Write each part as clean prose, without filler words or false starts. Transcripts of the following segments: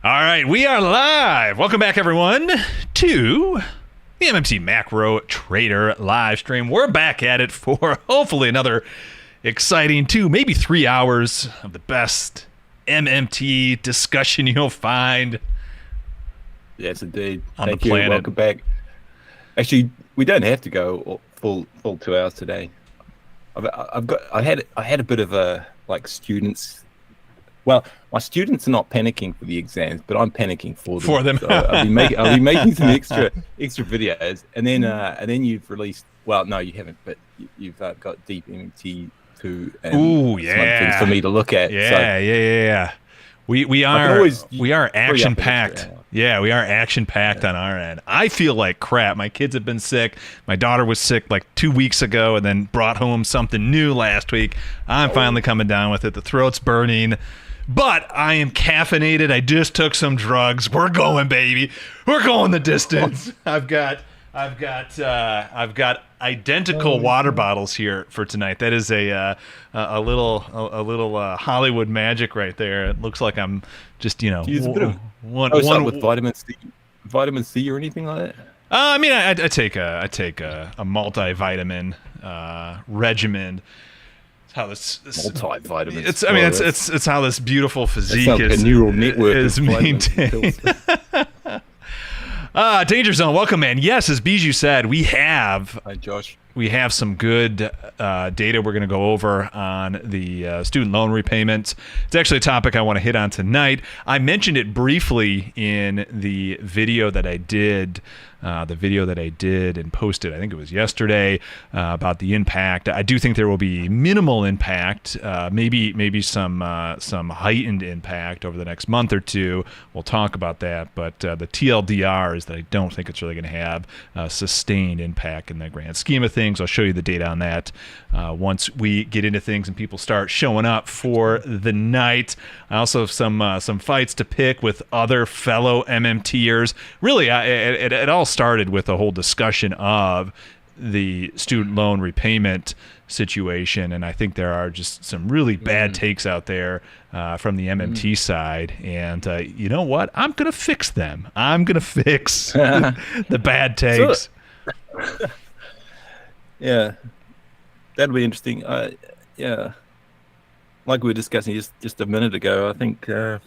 All right, we are live. Welcome back, everyone, to the MMT Macro Trader live stream. We're back at it for hopefully another exciting 2, maybe 3 hours of the best MMT discussion you'll find. Yes, indeed. On Thank the you. planet. Welcome back. Actually, we don't have to go full 2 hours today. I had a bit of a students. Well, my students are not panicking for the exams, but I'm panicking for them. For them. So I'll be making some extra videos, and then you've released. Well, no, you haven't, but you've got Deep MMT 2 and Ooh, some other things for me to look at. Yeah. We are action packed. Yeah, we are action packed on our end. I feel like crap. My kids have been sick. My daughter was sick like 2 weeks ago and then brought home something new last week. I'm finally coming down with it. The throat's burning, but I am caffeinated. I just took some drugs. We're going, baby. We're going the distance. I've got identical water bottles here for tonight. That is a little Hollywood magic right there. It looks like I'm just Use a bit of one with vitamin C or anything like that. I mean, I take a multivitamin regimen. It's how this multivitamins. It's how this beautiful physique like a neural network is maintained. Danger Zone, welcome, man. Yes, as Bijou said, Hi, Josh. we have some good data we're going to go over on the student loan repayments. It's actually a topic I want to hit on tonight. I mentioned it briefly in the video that I did. And posted, I think it was yesterday, about the impact. I do think there will be minimal impact, maybe some heightened impact over the next month or two. We'll talk about that, but the TLDR is that I don't think it's really going to have sustained impact in the grand scheme of things. I'll show you the data on that once we get into things and people start showing up for the night. I also have some fights to pick with other fellow MMTers. Really, it all started with a whole discussion of the student loan repayment situation, and I think there are just some really bad takes out there from the MMT side, and you know what? I'm going to fix them. I'm going to fix the bad takes. Yeah, that'll be interesting. Yeah, like we were discussing just a minute ago, I think you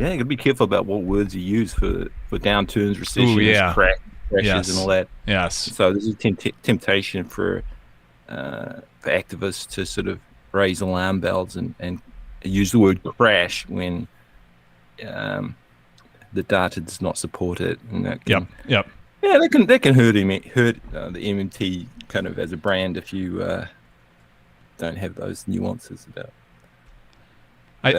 got to be careful about what words you use for downturns, recessions, crashes, and all that. Yes. So there's a temptation for activists to sort of raise alarm bells and use the word crash when the data does not support it. And that can, Yep. Yeah, that can hurt the MMT kind of as a brand if you don't have those nuances about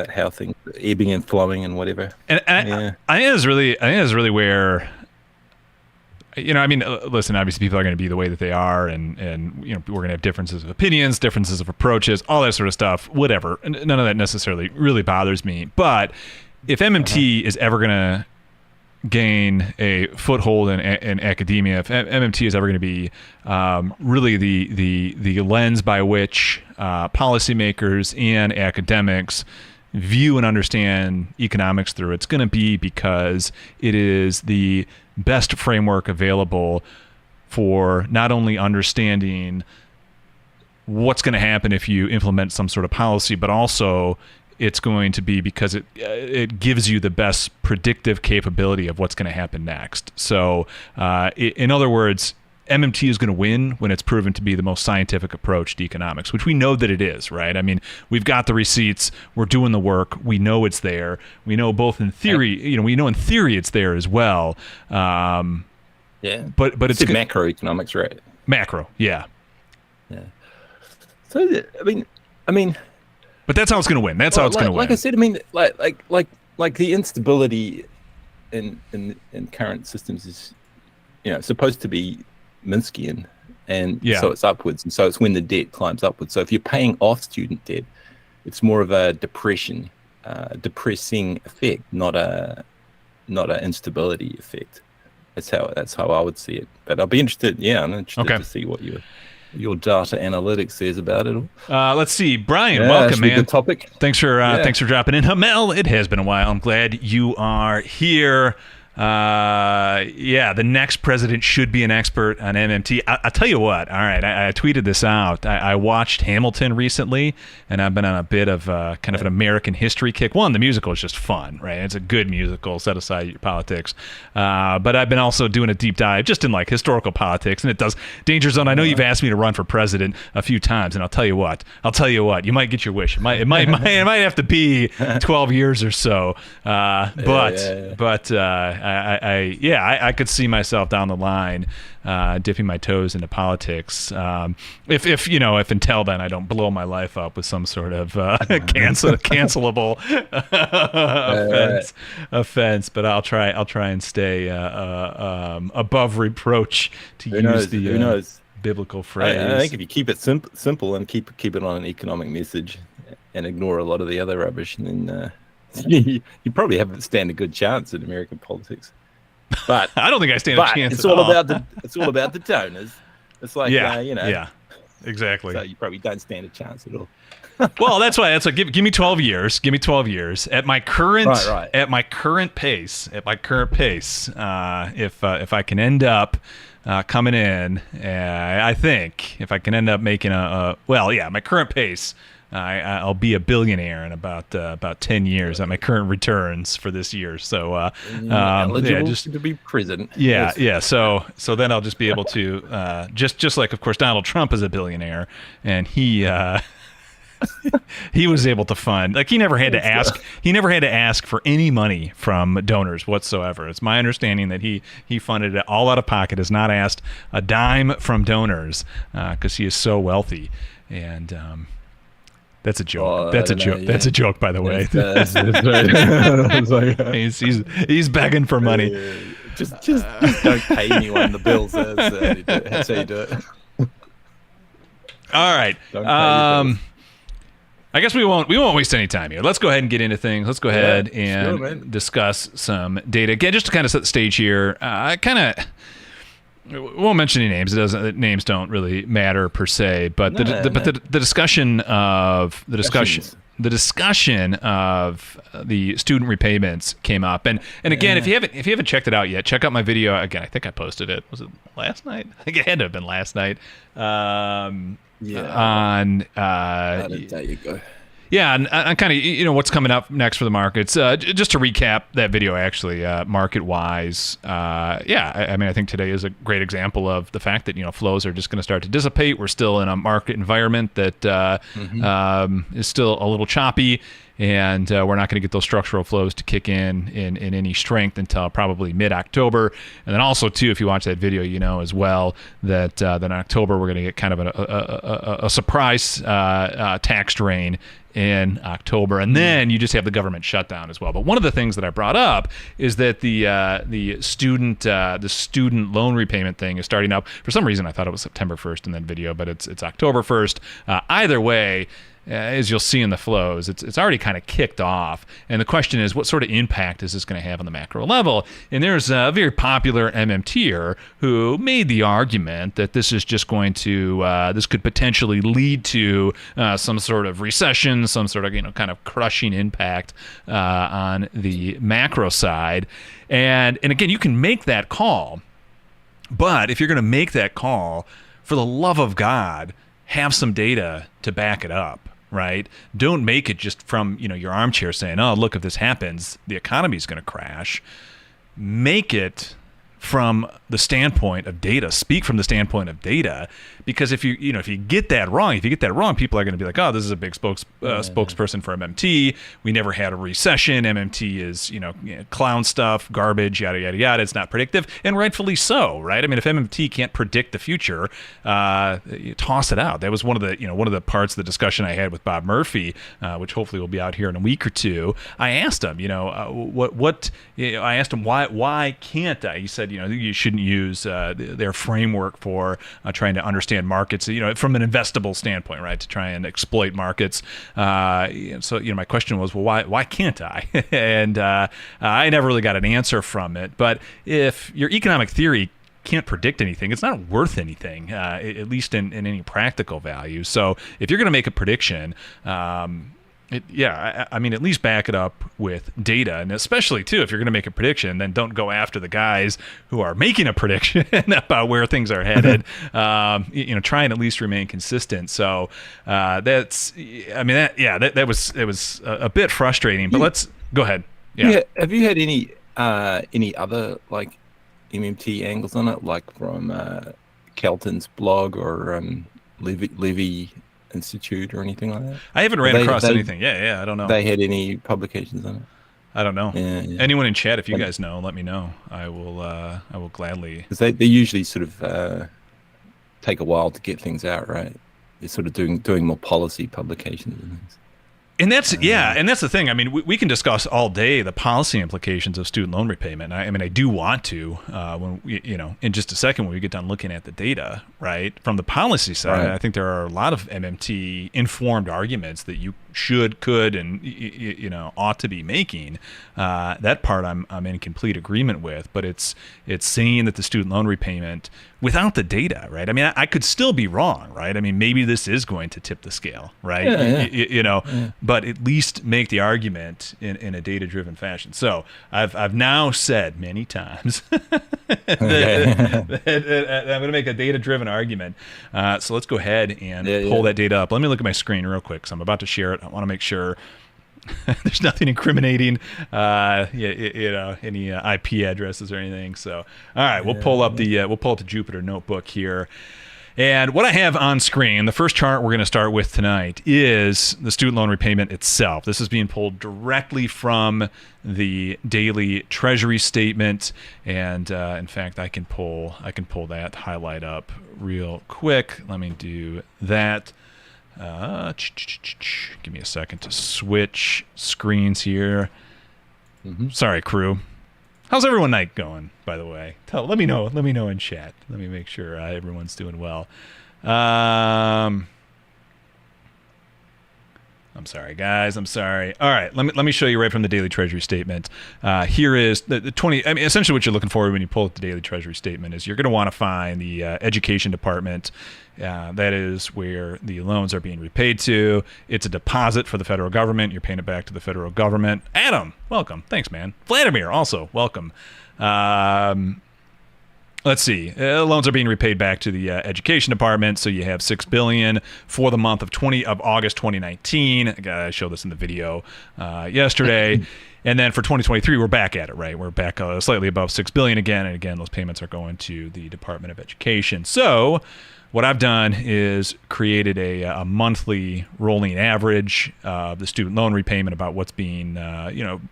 how things are ebbing and flowing and whatever. And I think it's really where, listen, obviously people are going to be the way that they are, and we're going to have differences of opinions, differences of approaches, all that sort of stuff, whatever. And none of that necessarily really bothers me. But if MMT is ever going to gain a foothold in academia, if MMT is ever going to be really the lens by which policymakers and academics view and understand economics through, it's going to be because it is the best framework available for not only understanding what's going to happen if you implement some sort of policy, but also it's going to be because it gives you the best predictive capability of what's going to happen next. So in other words, MMT is going to win when it's proven to be the most scientific approach to economics, which we know that it is, right? I mean, we've got the receipts, we're doing the work, we know it's there. We know both in theory, we know in theory it's there as well. Yeah. But it's macroeconomics, right? Macro, yeah. Yeah. So I mean but that's how it's going to win. That's how it's going to win. Like I said, I mean, like the instability in current systems is, supposed to be Minskian, and so it's upwards, and so it's when the debt climbs upwards. So if you're paying off student debt, it's more of a depressing effect, not a instability effect. That's how I would see it. But I'll be interested. Yeah, I'm interested to see what you. your data analytics says about it. Let's see, Brian. Yeah, Welcome, man. good topic. Thanks for dropping in. Hamel, it has been a while. I'm glad you are here. The next president should be an expert on MMT. I'll tell you what. All right, I tweeted this out. I watched Hamilton recently, and I've been on a bit of kind of an American history kick. One, the musical is just fun, right? It's a good musical. Set aside your politics. But I've been also doing a deep dive just in like historical politics, and it does Danger Zone. I know you've asked me to run for president a few times, and I'll tell you what. You might get your wish. It might have to be 12 years or so. I could see myself down the line dipping my toes into politics. If until then I don't blow my life up with some sort of cancelable offense. But I'll try and stay above reproach, to use the biblical phrase. I think if you keep it simple and keep it on an economic message and ignore a lot of the other rubbish, then you probably stand a good chance in American politics. But I don't think I stand a chance. It's all about the donors. It's like exactly. So you probably don't stand a chance at all. Well, that's why. Give me 12 years. Give me 12 years at my current pace. If I can end up coming in, I think if I can end up making my current pace. I'll be a billionaire in about 10 years at my current returns for this year. So just to be president. So then I'll just be able to just like, of course, Donald Trump is a billionaire, and he was able to fund, like, he never had to ask for any money from donors whatsoever. It's my understanding that he funded it all out of pocket, has not asked a dime from donors because he is so wealthy. And that's a joke. That's a joke. That's a joke, by the way. He's begging for money. Just don't pay anyone the bills. That's how you do it. All right. I guess we won't waste any time here. Let's go ahead and get into things. Let's go ahead and discuss some data. Again, just to kind of set the stage here, we won't mention any names. Names don't really matter per se, but the discussion of the student repayments came up, and again, if you haven't checked it out yet, check out my video. Again, I think I posted it. Was it last night? I think it had to have been last night. There you go. Yeah, and kind of what's coming up next for the markets. Just to recap that video, actually, market-wise, I mean, I think today is a great example of the fact that flows are just going to start to dissipate. We're still in a market environment that is still a little choppy, and we're not going to get those structural flows to kick in any strength until probably mid-October. And then also, too, if you watch that video, as well that in October we're going to get kind of a surprise tax drain in October, and then you just have the government shutdown as well. But one of the things that I brought up is that the student loan repayment thing is starting up. For some reason, I thought it was September 1st in that video, but it's October 1st. Either way, as you'll see in the flows, it's already kind of kicked off. And the question is, what sort of impact is this going to have on the macro level? And there's a very popular MMTer who made the argument that this is just going to, this could potentially lead to some sort of recession, some sort of, kind of crushing impact on the macro side. And again, you can make that call, but if you're going to make that call, for the love of God, have some data to back it up. Right? Don't make it just from, your armchair saying, oh, look, if this happens, the economy is going to crash. Make it from the standpoint of data. Speak from the standpoint of data, because if you get that wrong, people are going to be like, oh, this is a big spokesperson for MMT. We never had a recession. MMT is clown stuff, garbage, yada yada yada. It's not predictive, and rightfully so, right? I mean, if MMT can't predict the future, you toss it out. That was one of the parts of the discussion I had with Bob Murphy, which hopefully will be out here in a week or two. I asked him, I asked him why can't I? He said, you shouldn't use their framework for trying to understand markets, from an investable standpoint, right? To try and exploit markets. So, my question was, well, why can't I? And I never really got an answer from it. But if your economic theory can't predict anything. It's not worth anything, at least in any practical value. So if you're going to make a prediction, I mean, at least back it up with data, and especially too, if you're going to make a prediction, then don't go after the guys who are making a prediction about where things are headed. Try and at least remain consistent. So that was a bit frustrating. But let's go ahead. Yeah. Have you had any other like MMT angles on it, like from Kelton's blog or Levy Institute or anything like that? I haven't ran across anything. I don't know. They had any publications on it? I don't know. Anyone in chat, if you guys know, let me know. I will gladly. Because they usually sort of take a while to get things out, right? They're sort of doing more policy publications and things. And that's the thing. I mean, we can discuss all day the policy implications of student loan repayment. I do want to in just a second when we get done looking at the data, right? From the policy side, right. I think there are a lot of MMT informed arguments that you should, could, and ought to be making. That part I'm in complete agreement with. But it's saying that the student loan repayment without the data, right? I mean, I could still be wrong, right? I mean, maybe this is going to tip the scale, right? But at least make the argument in a data-driven fashion. So I've now said many times that I'm going to make a data-driven argument. So let's go aheid and pull that data up. Let me look at my screen real quick. So I'm about to share it. I want to make sure there's nothing incriminating, any IP addresses or anything. So, all right, we'll pull up the Jupyter notebook here. And what I have on screen, the first chart we're going to start with tonight is the student loan repayment itself. This is being pulled directly from the daily treasury statement, and in fact, I can pull that highlight up real quick. Let me do that. Give me a second to switch screens here. Sorry, crew. How's everyone night going, by the way? Let me know in chat. Let me make sure everyone's doing well. I'm sorry, guys. I'm sorry. All right, let me show you right from the daily treasury statement. Here is the 20. I mean, essentially, what you're looking for when you pull up the daily treasury statement is you're going to want to find the education department. That is where the loans are being repaid to. It's a deposit for the federal government. You're paying it back to the federal government. Adam, welcome. Thanks, man. Vladimir, also welcome. Let's see. Loans are being repaid back to the education department. So you have $6 billion for the month of August 2019. I showed this in the video yesterday. And then for 2023, we're back at it, right? We're back slightly above $6 billion again. And again, those payments are going to the Department of Education. So what I've done is created a monthly rolling average of the student loan repayment, about what's being,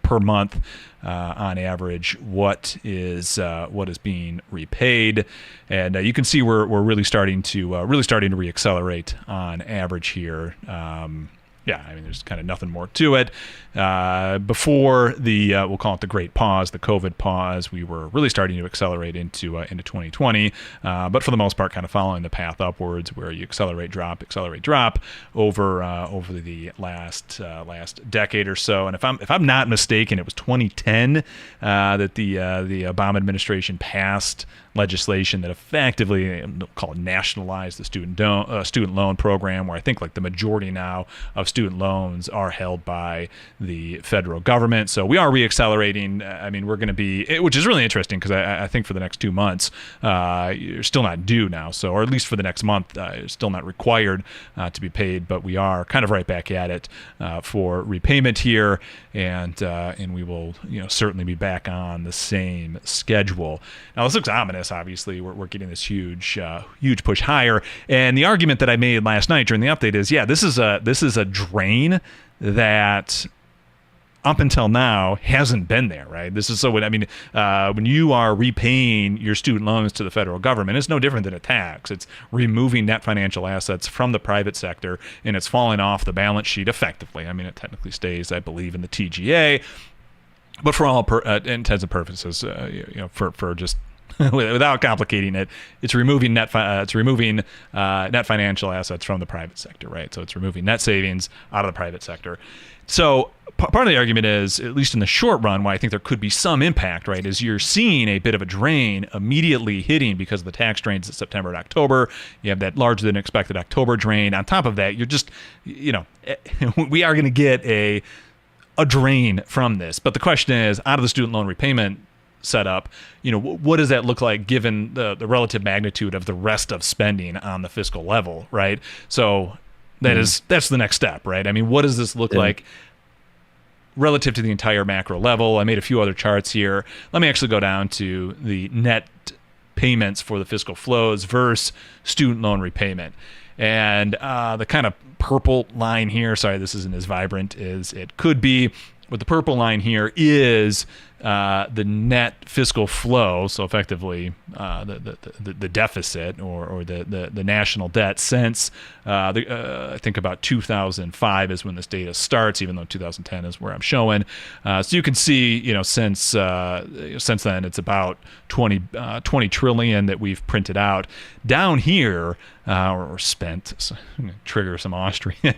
per month on average, what is being repaid, and you can see we're really starting to reaccelerate on average here. I mean, there's kind of nothing more to it. Before the we'll call it the Great Pause, the COVID pause, we were really starting to accelerate into 2020. But for the most part, kind of following the path upwards, where you accelerate, drop over the last decade or so. And if I'm not mistaken, it was 2010 that the Obama administration passed legislation that effectively nationalized the student loan program, where I think like the majority now of student loans are held by the federal government. So we are reaccelerating. I mean, we're going to be, which is really interesting, because I think for the next 2 months, you're still not due now. So, or at least for the next month, you're still not required to be paid, but we are kind of right back at it for repayment here, and we will certainly be back on the same schedule. Now, this looks ominous. Obviously, we're getting this huge push higher, and the argument that I made last night during the update is, this is a drain that up until now hasn't been there, right? This is when you are repaying your student loans to the federal government, it's no different than a tax. It's removing net financial assets from the private sector, and it's falling off the balance sheet effectively. I mean, it technically stays, I believe, in the TGA, but for all intents and purposes, for just without complicating it, it's removing net financial assets from the private sector, right? So it's removing net savings out of the private sector. So part of the argument is, at least in the short run, why I think there could be some impact, right, is you're seeing a bit of a drain immediately hitting because of the tax drains in September and October. You have that larger than expected October drain. On top of that, you're just, we are going to get a drain from this. But the question is, out of the student loan repayment setup, what does that look like given the relative magnitude of the rest of spending on the fiscal level, right? So that's the next step, right? I mean, what does this look like relative to the entire macro level? I made a few other charts here. Let me actually go down to the net payments for the fiscal flows versus student loan repayment. And the kind of purple line here, sorry, this isn't as vibrant as it could be, but the purple line here is the net fiscal flow, so effectively the deficit or the national debt since I think about 2005 is when this data starts, even though 2010 is where I'm showing. So you can see, since then it's about 20 trillion that we've printed out. Down here, or spent, so I'm gonna trigger some Austrian.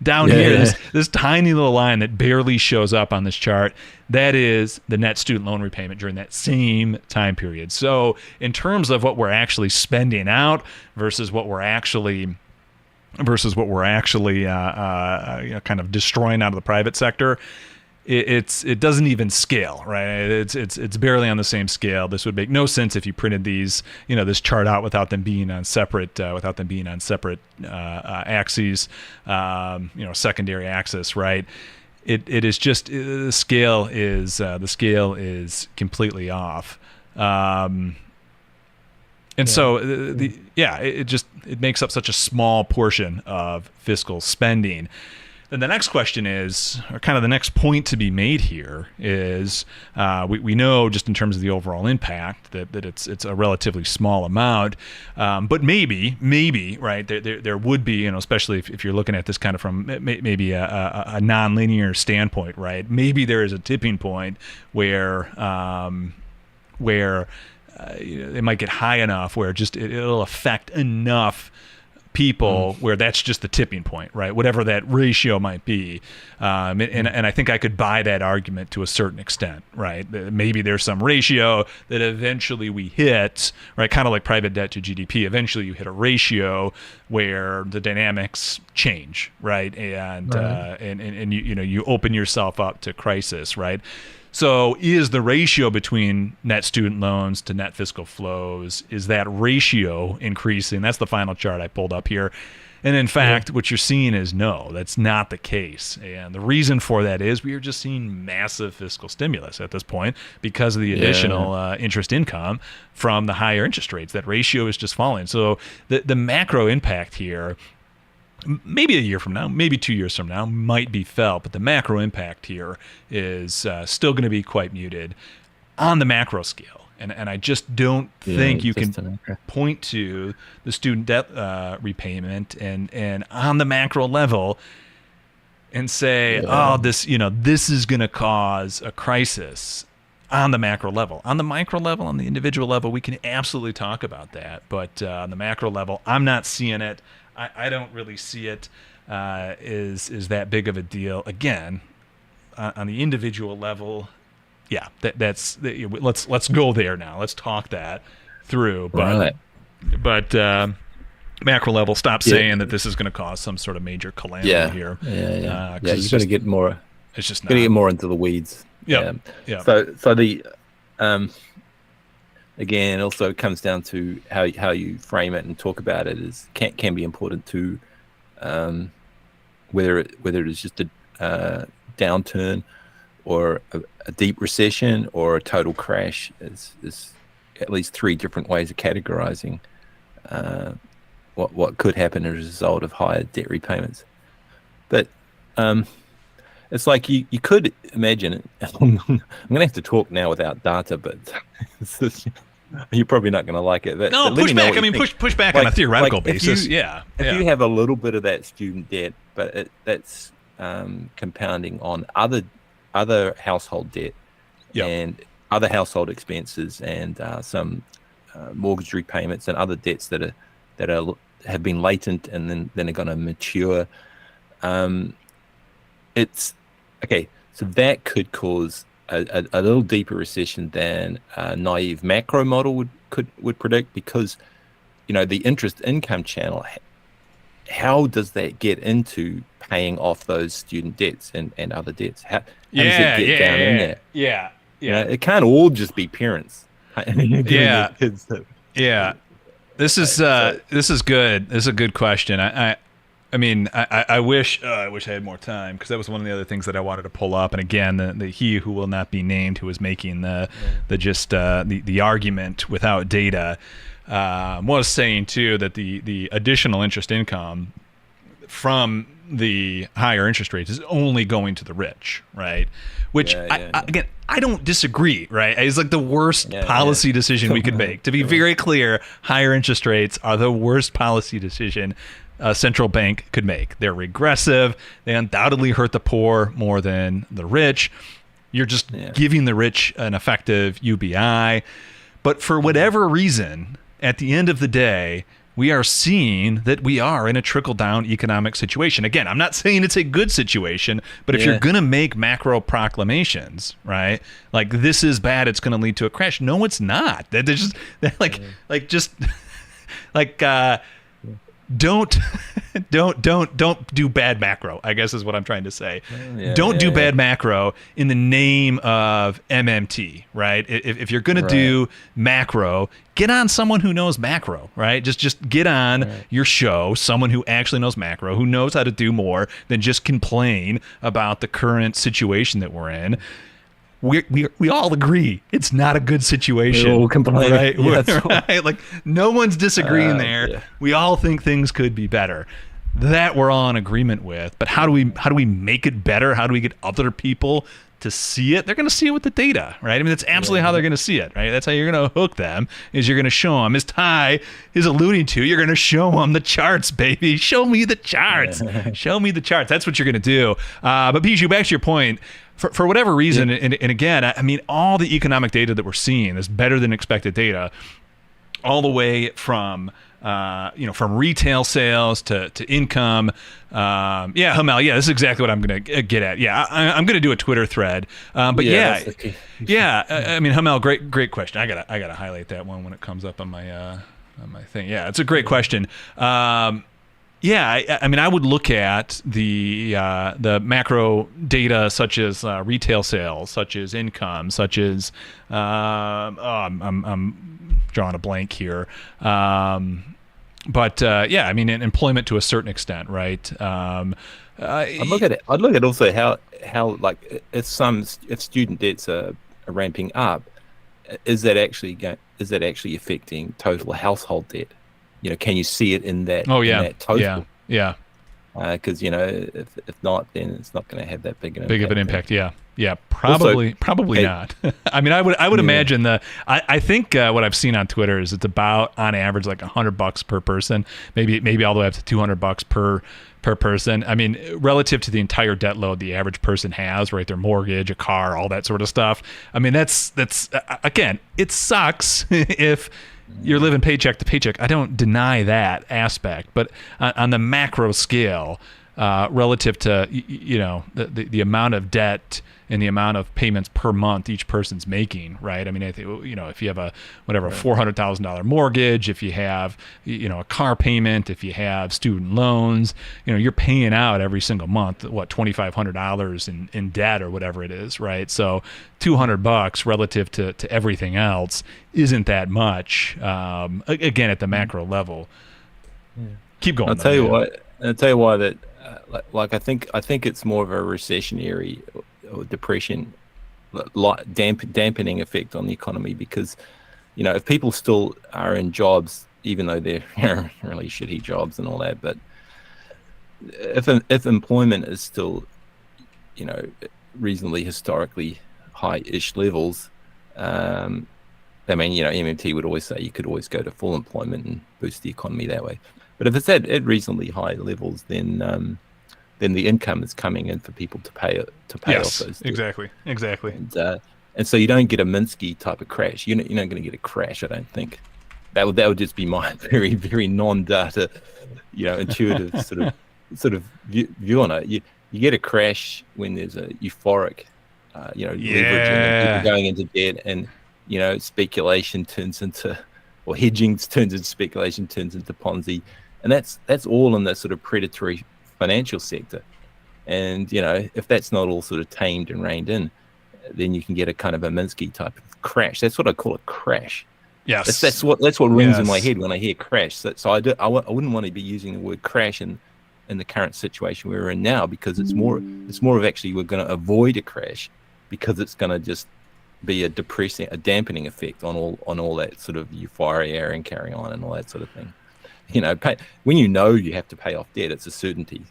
Down here, this tiny little line that barely shows up on this chart, that is the net student loan repayment during that same time period. So in terms of what we're actually spending out versus what we're actually kind of destroying out of the private sector, it doesn't even scale, right? It's barely on the same scale. This would make no sense if you printed these, this chart out without them being on separate axes, secondary axis, right? It is just the scale is completely off, and so it makes up such a small portion of fiscal spending. Then the next question is, or kind of the next point to be made here is, we know just in terms of the overall impact that it's a relatively small amount, but maybe right there would be, especially if you're looking at this kind of from maybe a nonlinear standpoint, right? Maybe there is a tipping point where it might get high enough where it'll affect enough people where that's just the tipping point, right? Whatever that ratio might be. And I think I could buy that argument to a certain extent, right? Maybe there's some ratio that eventually we hit, right? Kind of like private debt to GDP. Eventually you hit a ratio where the dynamics change, right? And you open yourself up to crisis, right? So is the ratio between net student loans to net fiscal flows, is that ratio increasing? That's the final chart I pulled up here. And in fact, what you're seeing is no, that's not the case. And the reason for that is we are just seeing massive fiscal stimulus at this point because of the additional interest income from the higher interest rates. That ratio is just falling. So the macro impact here, maybe a year from now, maybe 2 years from now, might be felt, but the macro impact here is still going to be quite muted on the macro scale. And I just don't think you can point to the student debt repayment and on the macro level and say, this is going to cause a crisis on the macro level. On the micro level, on the individual level, we can absolutely talk about that. But on the macro level, I'm not seeing it. I don't really see it is that big of a deal. Again, on the individual level, let's go there now. Let's talk that through. But macro level, stop saying that this is going to cause some sort of major calamity here. You're going to get more. It's just going to get more into the weeds. Yeah. So the again, it also comes down to how you frame it and talk about it can be important to whether it is just a downturn or a deep recession or a total crash. Is at least three different ways of categorizing what could happen as a result of higher debt repayments. But it's like you could imagine. I'm going to have to talk now without data, but you're probably not going to like it. But push back. I mean, push back on a theoretical basis. If you have a little bit of that student debt, but that's compounding on other household debt, and other household expenses and some mortgage repayments and other debts that have been latent and then are going to mature. It's okay. So that could cause a little deeper recession than a naive macro model would predict, because the interest income channel. How does that get into paying off those student debts and other debts? How does it get down in there? Yeah. It can't all just be parents. Yeah. Kids This is good. This is a good question. I wish I had more time, because that was one of the other things that I wanted to pull up. And again, the he who will not be named, who was making the argument without data, was saying too that the additional interest income from the higher interest rates is only going to the rich, right? Which again, I don't disagree, right? It's like the worst policy decision we could make. To be very clear, higher interest rates are the worst policy decision a central bank could make. They're regressive. They undoubtedly hurt the poor more than the rich. You're just giving the rich an effective UBI. But for whatever reason, at the end of the day, we are seeing that we are in a trickle-down economic situation. Again, I'm not saying it's a good situation, but if you're going to make macro proclamations, right, like this is bad, it's going to lead to a crash. No, it's not. Don't do bad macro, I guess is what I'm trying to say. Don't do bad macro in the name of MMT, right? If you're going to do macro, get on someone who knows macro, right? Just get on your show, someone who actually knows macro, who knows how to do more than just complain about the current situation that we're in. We all agree it's not a good situation. We all complain, right? Right? Like no one's disagreeing there. Yeah. We all think things could be better. That we're all in agreement with. But how do we make it better? How do we get other people to see it? They're going to see it with the data, right? I mean, that's absolutely how they're going to see it, right? That's how you're going to hook them. Is you're going to show them, as Ty is alluding to, you're going to show them the charts, baby. Show me the charts. Show me the charts. That's what you're going to do. But Bijou, back to your point. For whatever reason, and again, I mean, all the economic data that we're seeing is better than expected data, all the way from from retail sales to income. Hamel, this is exactly what I'm going to get at. I'm going to do a Twitter thread. I mean, Hamel, great question. I gotta highlight that one when it comes up on my thing. Yeah, it's a great question. I mean, I would look at the macro data, such as retail sales, such as income, such as I'm drawing a blank here, I mean, employment to a certain extent, right? I'd look at it. I'd look at also how like if student debts are ramping up, is that actually affecting total household debt? Can you see it in that? Oh, yeah. In that total? Yeah. Because if not, then it's not going to have that big of an impact. Yeah. Probably not. I mean, I would imagine I think what I've seen on Twitter is it's about on average like $100 per person, maybe all the way up to $200 per person. I mean, relative to the entire debt load the average person has, right? Their mortgage, a car, all that sort of stuff. I mean, that's again, it sucks if you're living paycheck to paycheck. I don't deny that aspect, but on the macro scale, relative to the amount of debt and the amount of payments per month each person's making, right? I mean, I think, if you have a $400,000 mortgage, if you have a car payment, if you have student loans, you're paying out every single month $2,500 in debt or whatever it is, right? So $200 relative to everything else isn't that much. Again, at the macro level. Keep going. I'll tell you why that. I think it's more of a recessionary or depression, dampening effect on the economy, because if people still are in jobs, even though they're really shitty jobs and all that, but if employment is still reasonably historically high-ish levels, I mean, MMT would always say you could always go to full employment and boost the economy that way. But if it's at reasonably high levels, then the income is coming in for people to pay off those debts. Exactly. And so you don't get a Minsky type of crash. You're not going to get a crash, I don't think. That would just be my very, very non-data, intuitive sort of view on it. You get a crash when there's a euphoric, leveraging and people going into debt, and speculation turns into, or hedging turns into speculation, turns into Ponzi, and that's all in the sort of predatory financial sector. And if that's not all sort of tamed and reined in, then you can get a kind of a Minsky type of crash. That's what I call a crash. Yes, that's what rings in my head when I hear crash. So I wouldn't want to be using the word crash in the current situation we're in now, because it's more of actually we're going to avoid a crash, because it's going to just be a dampening effect on all that sort of euphoria and carrying on and all that sort of thing. When you have to pay off debt, it's a certainty.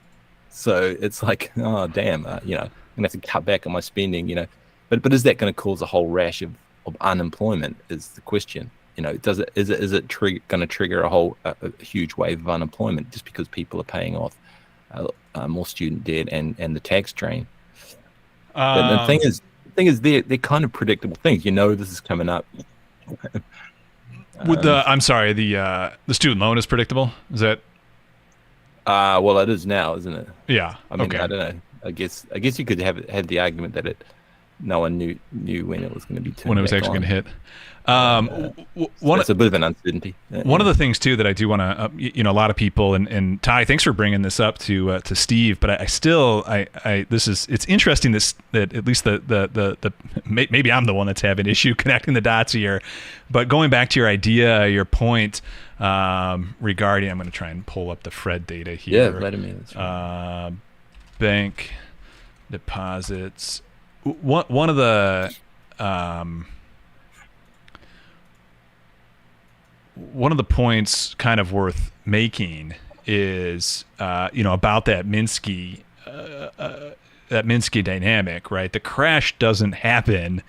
So it's like, oh damn, I'm gonna have to cut back on my spending, But is that going to cause a whole rash of unemployment? Is the question. Is it going to trigger a huge wave of unemployment just because people are paying off more student debt and the tax drain? But the thing is, they're kind of predictable things. This is coming up. With the student loan is predictable. Is that? Well, it is now, isn't it? Yeah. I mean, okay. I don't know. I guess you could have the argument that no one knew when it was going to be turned when it was actually going to hit. It's a bit of an uncertainty. One of the things too that I do want to, a lot of people, and Ty, thanks for bringing this up to Steve. But it's interesting that at least the maybe I'm the one that's having issue connecting the dots here. But going back to your point regarding, I'm going to try and pull up the Fred data here. Yeah, Vladimir. That's right. Bank deposits. One of the points kind of worth making is about that Minsky dynamic, right? The crash doesn't happen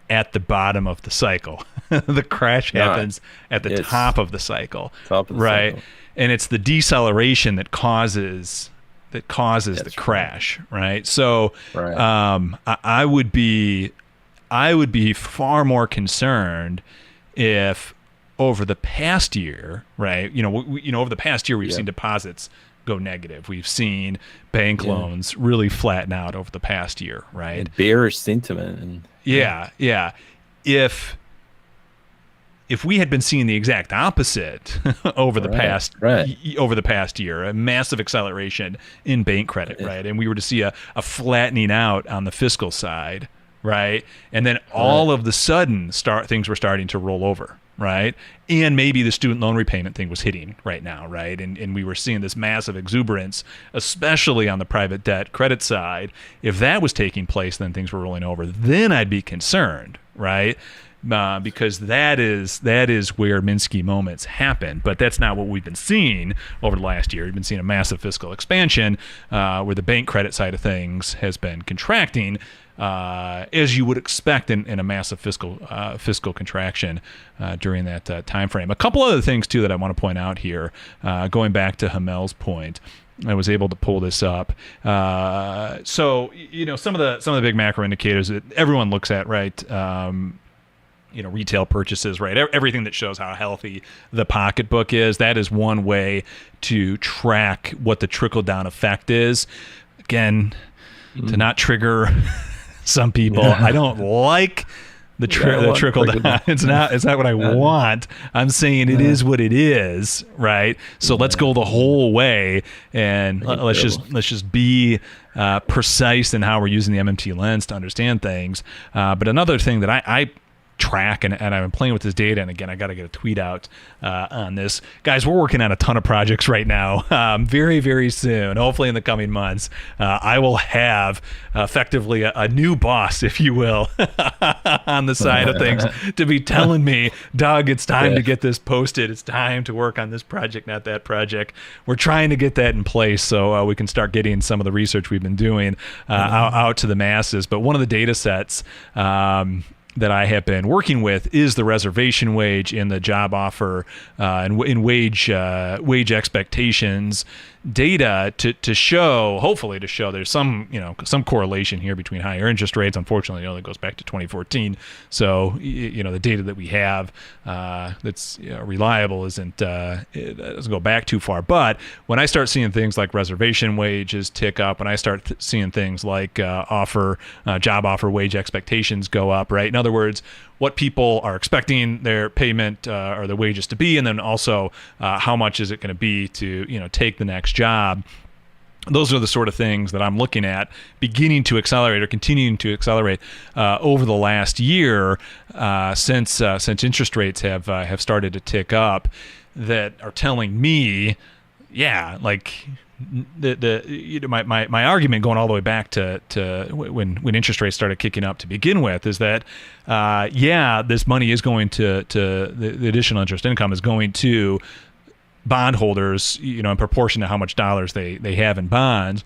at the bottom of the cycle. The crash happens at the top of the cycle, right? Cycle. And it's the deceleration that causes the crash, right? So I would be far more concerned if over the past year, right? Over the past year we've seen deposits go negative. We've seen bank loans really flatten out over the past year, right? And bearish sentiment. And If we had been seeing the exact opposite over the past year, a massive acceleration in bank credit, right? And we were to see a flattening out on the fiscal side, right? And then all of the sudden things were starting to roll over, right? And maybe the student loan repayment thing was hitting right now, right? And we were seeing this massive exuberance, especially on the private debt credit side. If that was taking place, then things were rolling over. Then I'd be concerned, right? Because that is where Minsky moments happen, but that's not what we've been seeing over the last year. We've been seeing a massive fiscal expansion where the bank credit side of things has been contracting, as you would expect in a massive fiscal contraction during that time frame. A couple other things too that I want to point out here, going back to Hamel's point. I was able to pull this up. So some of the big macro indicators that everyone looks at, right? Retail purchases, right? Everything that shows how healthy the pocketbook is. That is one way to track what the trickle-down effect is. Again, to not trigger some people. I don't like the trickle down. It's not what I want. I'm saying it is what it is, right? So let's go the whole way, and let's just be precise in how we're using the MMT lens to understand things. But another thing that I track, and I've been playing with this data, and again, I got to get a tweet out on this. Guys, we're working on a ton of projects right now. Very, very soon, hopefully in the coming months, I will have effectively a new boss, if you will, on the side of things to be telling me, Doug, it's time to get this posted. It's time to work on this project, not that project. We're trying to get that in place so we can start getting some of the research we've been doing out to the masses. But one of the data sets that I have been working with is the reservation wage in the job offer and in wage expectations. data to show, hopefully to show there's some correlation here between higher interest rates. Unfortunately, it only goes back to 2014. So the data that we have that's reliable it doesn't go back too far. But when I start seeing things like reservation wages tick up, when I start seeing things like job offer wage expectations go up, right? In other words, what people are expecting their payment or their wages to be, and then also how much is it going to be to take the next job. Those are the sort of things that I'm looking at beginning to accelerate or continuing to accelerate over the last year since interest rates have started to tick up, that are telling me, my argument going all the way back to when interest rates started kicking up to begin with is that this money is going to the additional interest income is going to bondholders, in proportion to how much dollars they have in bonds,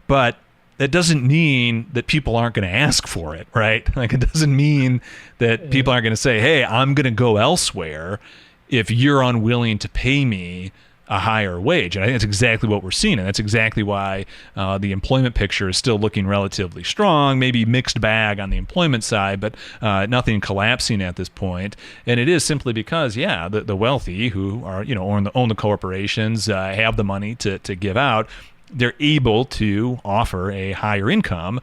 but that doesn't mean that people aren't going to ask for it, right? Like, it doesn't mean that people aren't going to say, hey, I'm going to go elsewhere if you're unwilling to pay me a higher wage. And I think that's exactly what we're seeing. And that's exactly why the employment picture is still looking relatively strong, maybe mixed bag on the employment side, but nothing collapsing at this point. And it is simply because, the wealthy who are, own the corporations, have the money to give out, they're able to offer a higher income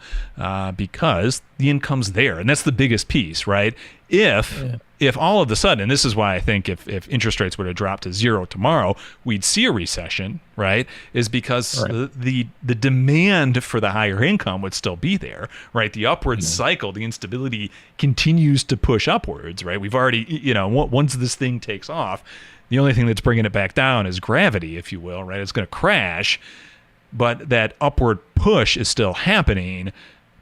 because the income's there. And that's the biggest piece, right? If all of a sudden, and this is why I think if interest rates were to drop to zero tomorrow, we'd see a recession, right? Is because the demand for the higher income would still be there, right? The upward cycle, the instability continues to push upwards, right? We've already, once this thing takes off, the only thing that's bringing it back down is gravity, if you will, right? It's going to crash, but that upward push is still happening,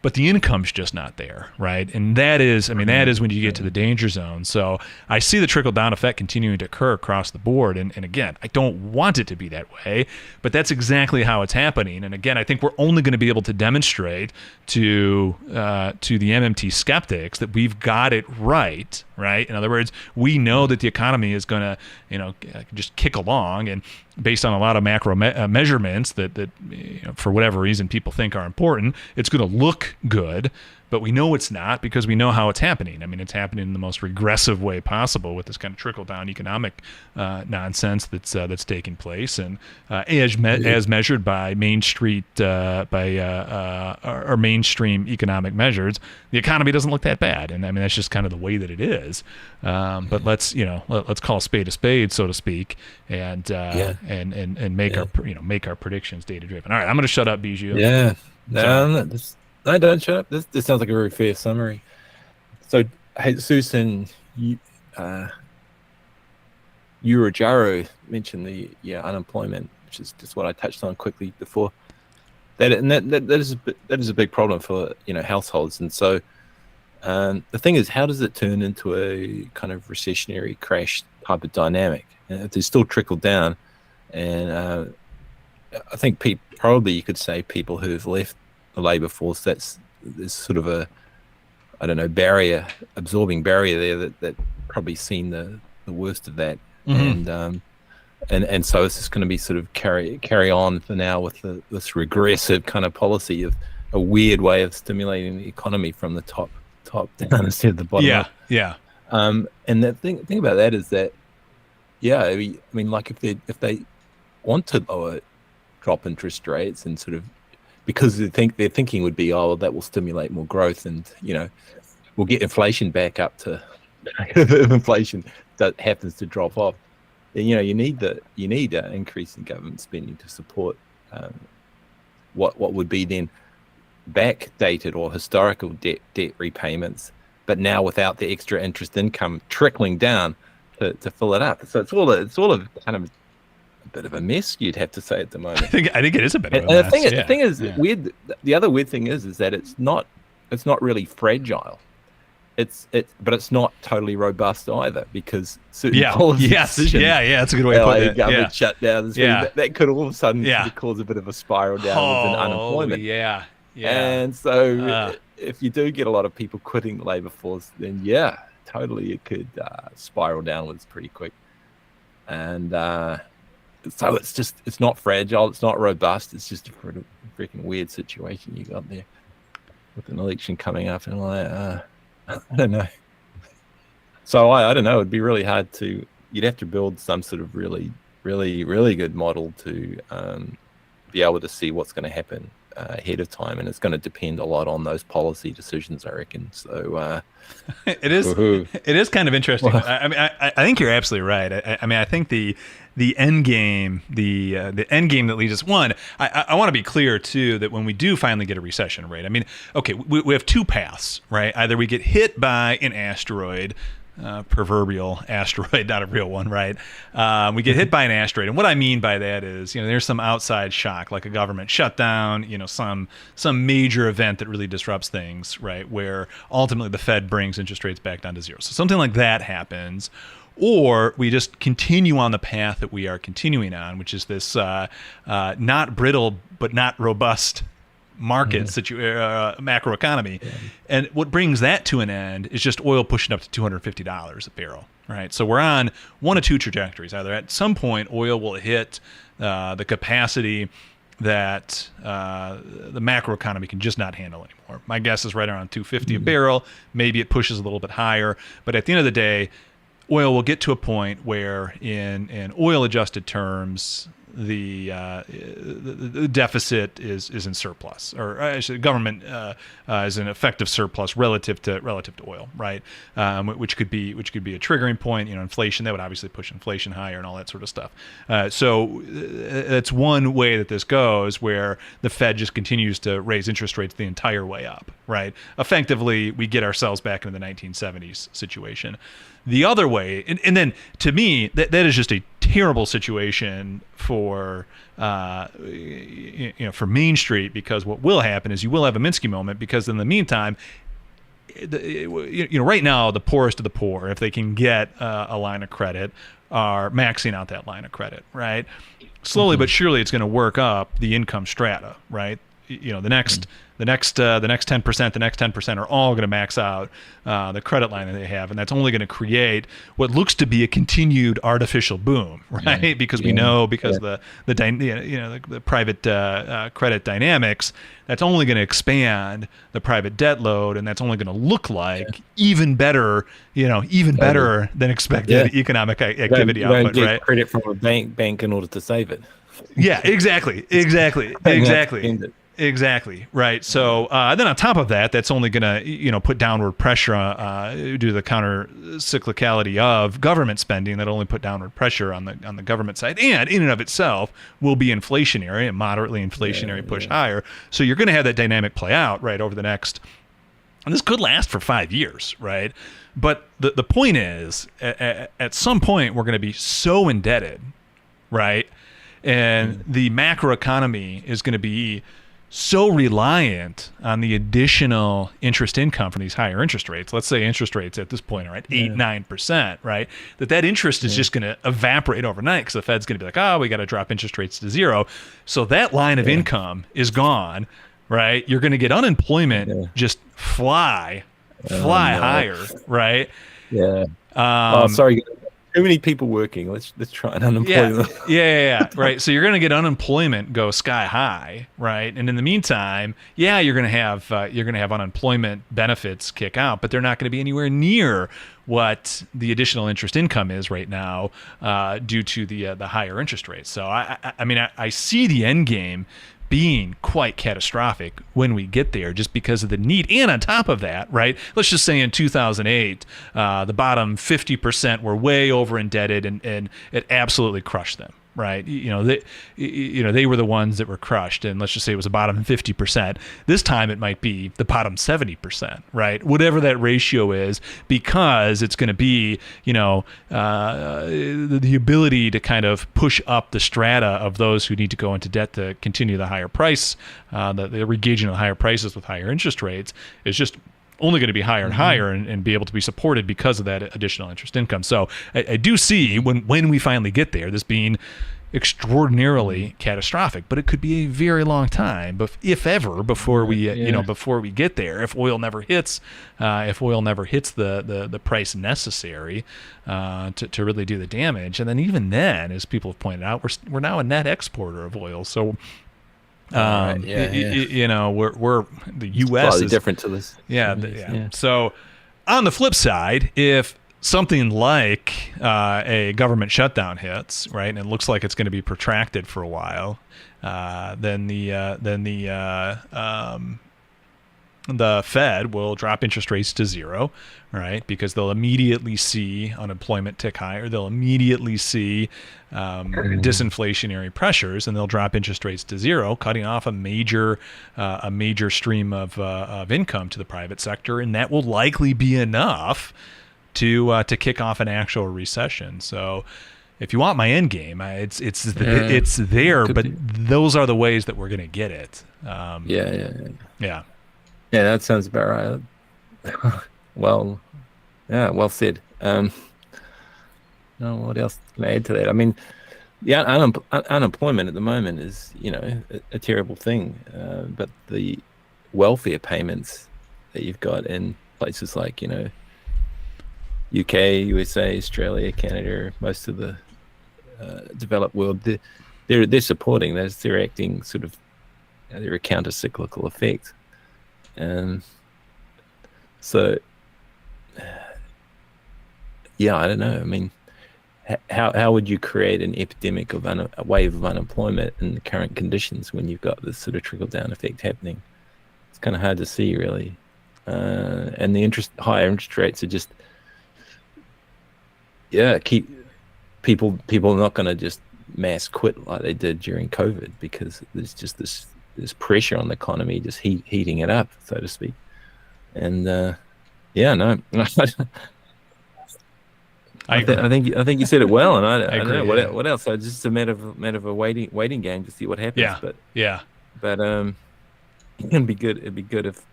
but the income's just not there, right? And that is when you get to the danger zone. So I see the trickle-down effect continuing to occur across the board. And again, I don't want it to be that way, but that's exactly how it's happening. And again, I think we're only going to be able to demonstrate to the MMT skeptics that we've got it right? In other words, we know that the economy is going to, just kick along, and based on a lot of macro measurements that for whatever reason people think are important, it's going to look good, but we know it's not because we know how it's happening. I mean, it's happening in the most regressive way possible with this kind of trickle-down economic nonsense that's taking place, and as measured by Main Street or mainstream economic measures, the economy doesn't look that bad, and I mean that's just kind of the way that it is. But let's call a spade, so to speak, and make our predictions data driven. All right, I'm going to shut up, Bijou. Yeah, no, don't shut up. This sounds like a very fair summary. So, hey, Susan, Eurojaro mentioned the unemployment, which is just what I touched on quickly before. That is a big problem for households, and so the thing is, how does it turn into a kind of recessionary crash type of dynamic? And if there's still trickle down, and I think probably you could say people who've left the labor force, there's sort of a absorbing barrier there that probably seen the worst of that. And so it's just going to be sort of carry on for now with this regressive kind of policy of a weird way of stimulating the economy from the top down instead of the bottom up. And the thing about that is that I mean like if they want to drop interest rates and sort of, because their thinking would be, that will stimulate more growth, and we'll get inflation back up to if inflation that happens to drop off, then you need an increase in government spending to support what would be then backdated or historical debt repayments, but now without the extra interest income trickling down to fill it up. So it's all a kind of a bit of a mess, you'd have to say, at the moment. I think it is a bit of a mess. And the thing is weird. The other weird thing is that it's not really fragile. But it's not totally robust either, because certain policy decisions, that's a good way to put it. Government shutdowns, that could all of a sudden cause a bit of a spiral down within unemployment. And so if you do get a lot of people quitting the labor force, then totally it could spiral downwards pretty quick. And So it's not fragile, it's not robust, it's just a freaking weird situation you got there with an election coming up, and I don't know. So I don't know, it'd be really hard you'd have to build some sort of really, really, really good model to be able to see what's going to happen ahead of time, and it's going to depend a lot on those policy decisions, I reckon. So it is kind of interesting. Well, I think you're absolutely right. I think the end game, the end game that leads us. One, I want to be clear too that when we do finally get a recession rate, okay, we have two paths, right? Either we get hit by an asteroid. Proverbial asteroid, not a real one, right? We get hit by an asteroid, and what I mean by that is, there's some outside shock, like a government shutdown, some major event that really disrupts things, right? Where ultimately the Fed brings interest rates back down to zero. So something like that happens, or we just continue on the path that we are continuing on, which is this not brittle but not robust market macroeconomy. And what brings that to an end is just oil pushing up to $250 a barrel, right? So we're on one of two trajectories. Either at some point oil will hit the capacity that the macroeconomy can just not handle anymore. My guess is right around $250 a barrel. Maybe it pushes a little bit higher, but at the end of the day, oil will get to a point where in oil adjusted terms, the deficit is in surplus, or actually government is an effective surplus relative to oil, right? Which could be a triggering point. Inflation, that would obviously push inflation higher and all that sort of stuff. So that's one way that this goes, where the Fed just continues to raise interest rates the entire way up, right? Effectively, we get ourselves back into the 1970s situation. The other way, and then to me, that is just a terrible situation for for Main Street, because what will happen is you will have a Minsky moment, because in the meantime, right now the poorest of the poor, if they can get a line of credit, are maxing out that line of credit, right? Slowly but surely, it's going to work up the income strata, right? The next 10%, the next 10% are all going to max out the credit line that they have, and that's only going to create what looks to be a continued artificial boom, right? Because we know, because the private credit dynamics, that's only going to expand the private debt load, and that's only going to look like even better than expected economic activity output, right? Get right? Credit from a bank in order to save it. Yeah, exactly. Exactly, right. So then on top of that, that's only going to put downward pressure due to the counter cyclicality of government spending. That only put downward pressure on the government side, and in and of itself will be inflationary, and moderately inflationary push higher. So you're going to have that dynamic play out right over the next, and this could last for 5 years, right? But the point is, at some point we're going to be so indebted, right, and the macroeconomy is going to be so reliant on the additional interest income from these higher interest rates. Let's say interest rates at this point are at 8-9%, right? That interest is just going to evaporate overnight, because the Fed's going to be like, we got to drop interest rates to zero. So that line of income is gone, right? You're going to get unemployment just fly higher, right? Yeah. Sorry. Too many people working. Let's try and unemploy them. Yeah. Right. So you're going to get unemployment go sky high, right? And in the meantime, you're going to have unemployment benefits kick out, but they're not going to be anywhere near what the additional interest income is right now due to the higher interest rates. So I see the end game being quite catastrophic when we get there, just because of the need. And on top of that, right, let's just say in 2008, the bottom 50% were way over indebted, and it absolutely crushed them, right? They were the ones that were crushed, and let's just say it was the bottom 50%. This time it might be the bottom 70%, right? Whatever that ratio is, because it's going to be, the ability to kind of push up the strata of those who need to go into debt to continue the higher price, the re-gauging of the higher prices with higher interest rates is just only going to be higher and higher, and be able to be supported because of that additional interest income. So I do see when we finally get there, this being extraordinarily catastrophic, but it could be a very long time, if ever, before we before we get there. If oil never hits the price necessary to really do the damage, and then even then, as people have pointed out, we're now a net exporter of oil, so. We're the U.S. slightly is different to this. Yeah. So, on the flip side, if something like a government shutdown hits, right, and it looks like it's going to be protracted for a while, then the Fed will drop interest rates to zero, right? Because they'll immediately see unemployment tick higher. They'll immediately see disinflationary pressures, and they'll drop interest rates to zero, cutting off a major stream of income to the private sector, and that will likely be enough to kick off an actual recession. So, if you want my end game, it's there, but those are the ways that we're going to get it. Yeah, that sounds about right. Well said. What else can I add to that? I mean, unemployment at the moment is, a terrible thing. But the welfare payments that you've got in places like, UK, USA, Australia, Canada, most of the developed world, they're supporting those. They're acting sort of, they're a counter-cyclical effect. So, I don't know. I mean, how would you create an epidemic of a wave of unemployment in the current conditions when you've got this sort of trickle-down effect happening? It's kind of hard to see, really. And the higher interest rates are just, keep people are not going to just mass quit like they did during COVID, because there's just this pressure on the economy, just heating it up, so to speak. And I think you said it well, and I don't know what else. It's just a matter of a waiting game to see what happens. But it can be good. It'd be good if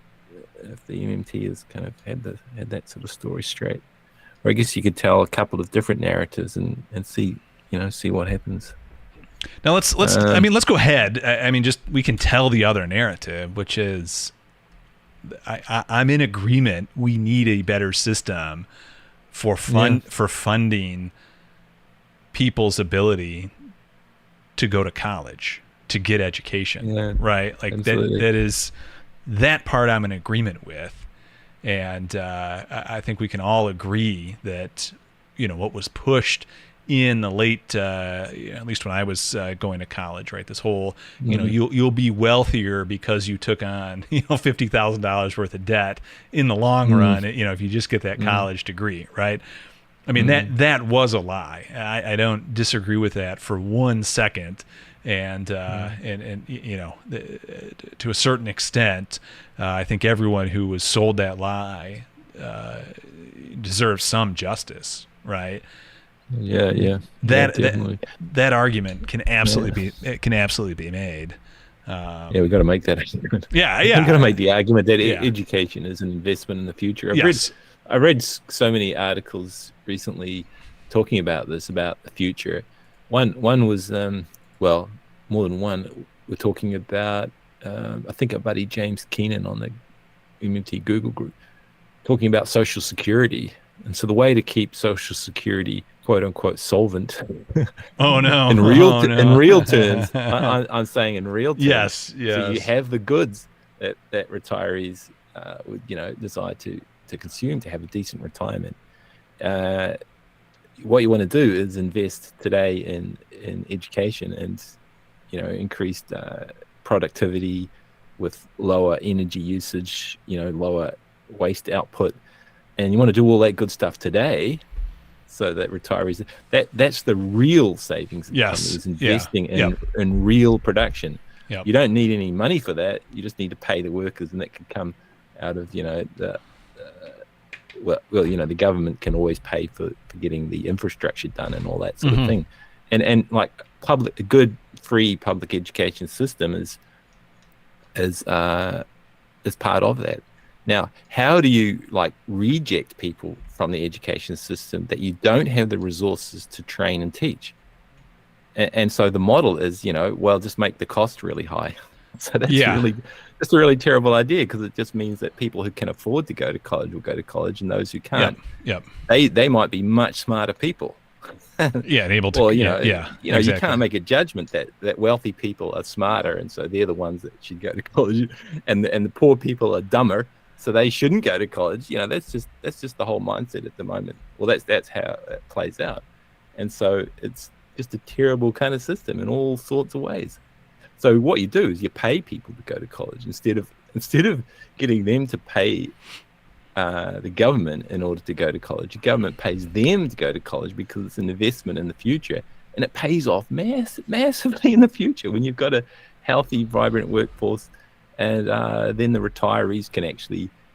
the MMT has kind of had that sort of story straight. Or I guess you could tell a couple of different narratives and see what happens. Now let's go ahead. I mean, just we can tell the other narrative, which is I'm in agreement. We need a better system for funding people's ability to go to college, to get education, right? Like that part I'm in agreement with. And I think we can all agree that, what was pushed in the late, at least when I was going to college, right? This whole, you'll be wealthier because you took on, $50,000 worth of debt in the long run, if you just get that college degree, right? I mean, that was a lie. I don't disagree with that for 1 second. And to a certain extent, I think everyone who was sold that lie deserves some justice, right? That argument can absolutely be made. We got to make that argument. We got to make the argument that education is an investment in the future. I read so many articles recently talking about this, about the future. One was more than one. We're talking about I think our buddy James Keenan on the MMT Google group, talking about Social Security. And so the way to keep Social Security, quote unquote, solvent. Oh no! in real terms, I'm saying in real terms. Yes. So you have the goods that retirees would desire to consume to have a decent retirement. What you want to do is invest today in education and increased productivity with lower energy usage, lower waste output. And you want to do all that good stuff today so that retirees, that's the real savings. Yes. Is investing in real production. Yep. You don't need any money for that. You just need to pay the workers, and that can come out of, the government can always pay for getting the infrastructure done and all that sort of thing. And like a good free public education system is part of that. Now, how do you reject people from the education system that you don't have the resources to train and teach? and so the model is, well, just make the cost really high. So that's Yeah. that's a really terrible idea, because it just means that people who can afford to go to college will go to college, and those who can't, Yep. they might be much smarter people. Yeah, and able to. Well, exactly. you can't make a judgment that wealthy people are smarter, and so they're the ones that should go to college, and the poor people are dumber, so they shouldn't go to college. That's just the whole mindset at the moment. Well, that's how it plays out, and so it's just a terrible kind of system in all sorts of ways. So what you do is you pay people to go to college instead of getting them to pay the government in order to go to college. The government pays them to go to college because it's an investment in the future, and it pays off massively in the future when you've got a healthy, vibrant workforce, and then the retirees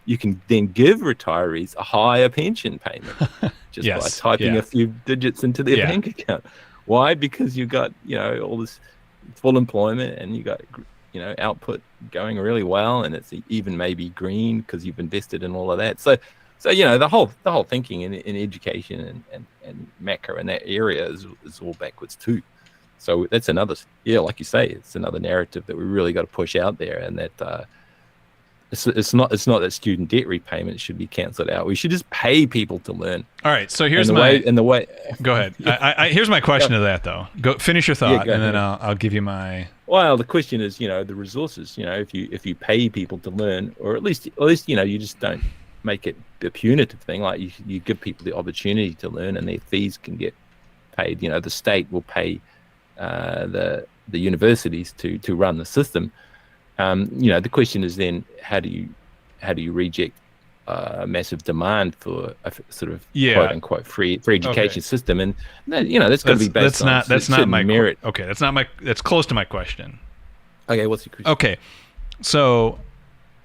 you can then give retirees a higher pension payment just by typing a few digits into their bank account. Why? Because you've got all this full employment, and you got output going really well, and it's even maybe green because you've invested in all of that. So the whole thinking in education and macro in that area is all backwards too. So that's another, like you say, it's another narrative that we really got to push out there, and that it's not that student debt repayment should be cancelled out. We should just pay people to learn. All right. So here's Go ahead. Here's my question to that though. Go finish your thought, and then I'll give you my. Well, the question is, the resources. If you pay people to learn, or at least you just don't make it a punitive thing. Like you give people the opportunity to learn, and their fees can get paid. The state will pay the universities to run the system. The question is then, how do you reject massive demand for a sort of quote unquote free education system? And that's going to be based on that's not my merit. Okay, that's close to my question. Okay, what's your question? Okay, so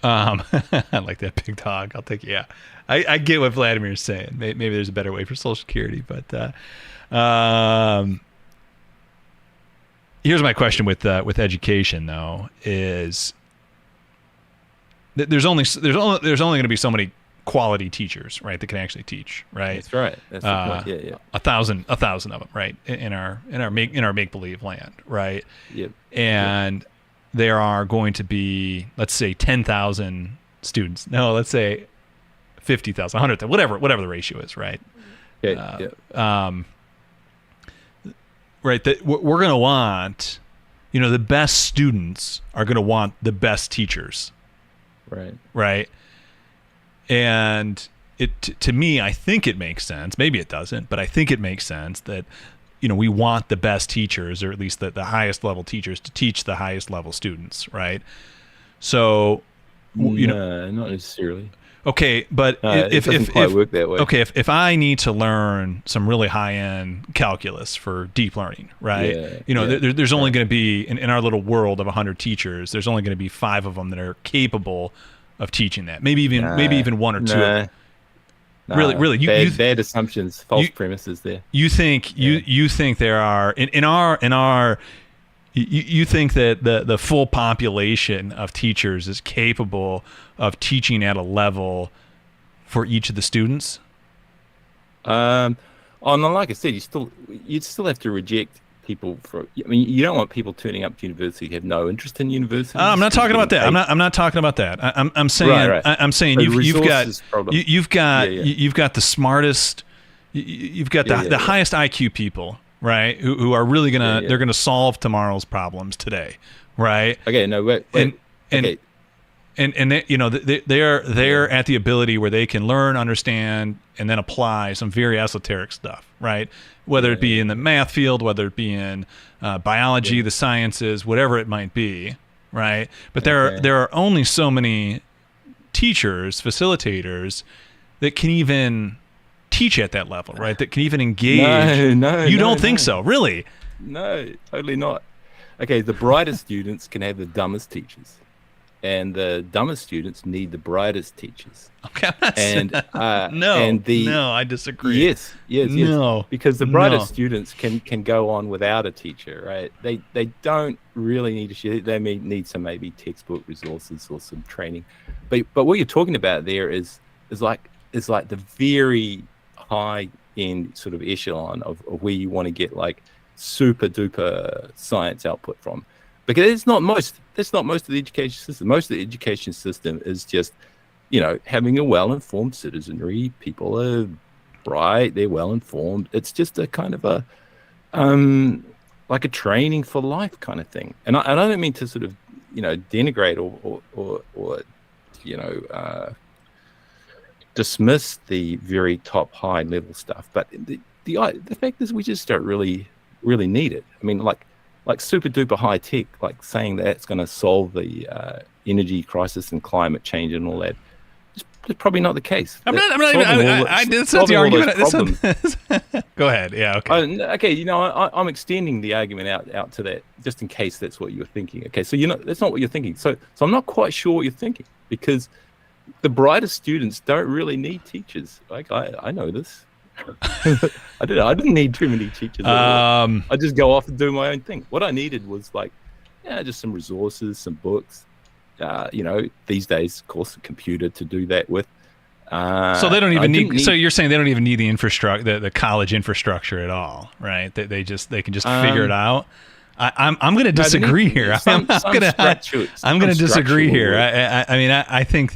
I like that big dog. I'll take it. Yeah, I get what Vladimir's saying. Maybe there's a better way for Social Security, but here's my question with education though, is that there's only going to be so many quality teachers, right, that can actually teach, right? That's right. That's the point. Yeah. 1,000 of them, right, in our make believe land, right? Yep. And there are going to be, let's say, 10,000 students. No, let's say 50,000, 100,000, whatever the ratio is, right? Right, that we're going to want, the best students are going to want the best teachers. Right. And to me, I think it makes sense. Maybe it doesn't, but I think it makes sense that, we want the best teachers, or at least the highest level teachers, to teach the highest level students, right? So, not necessarily. Okay, but it doesn't quite work that way. Okay, if I need to learn some really high-end calculus for deep learning, right? There's only going to be, in our little world of 100 teachers, there's only going to be 5 of them that are capable of teaching that. Maybe even 1 or 2 of them. Really, bad assumptions, false premises there. You think you think there are in our. You think that the full population of teachers is capable of teaching at a level for each of the students? No, like I said, you'd still have to reject people you don't want people turning up to university who have no interest in university. I'm not talking about that. I'm not talking about that. I'm saying right. I'm saying you've got the smartest, you've got the highest IQ people, right? Who are really they're gonna solve tomorrow's problems today, right? Okay, no, wait. And they're at the ability where they can learn, understand, and then apply some very esoteric stuff, right? Whether it be in the math field, whether it be in biology, the sciences, whatever it might be, right? But there are only so many teachers, facilitators that can even teach at that level, right? That can even engage. No, you don't think so, really? No, totally not. Okay, the brightest students can have the dumbest teachers, and the dumbest students need the brightest teachers. Okay, no, I disagree. Yes, because the brightest students can go on without a teacher, right? They don't really need a teacher. They may need some maybe textbook resources or some training, but what you're talking about there is like the very high end sort of echelon of where you want to get like super duper science output from, because it's not most. That's not most of the education system. Most of the education system is just, having a well-informed citizenry. People are bright, they're well-informed. It's just a kind of a like a training for life kind of thing. And I don't mean to sort of denigrate or dismiss the very top high level stuff, but the fact is we just don't really need it. I mean, like super duper high tech, like saying that it's going to solve the energy crisis and climate change and all that. It's probably not the case. I'm not that's not the argument. Go ahead. Yeah. Okay. Okay. I'm extending the argument out to that, just in case that's what you're thinking. Okay. So that's not what you're thinking. So I'm not quite sure what you're thinking, because the brightest students don't really need teachers. Like I know this. I didn't need too many teachers. I just go off and do my own thing. What I needed was just some resources, some books. These days, of course, a computer to do that with. So they don't even need. So you're saying they don't even need the infrastructure, the college infrastructure at all, right? They can just figure it out. I'm going to disagree here. I'm going to disagree here. I think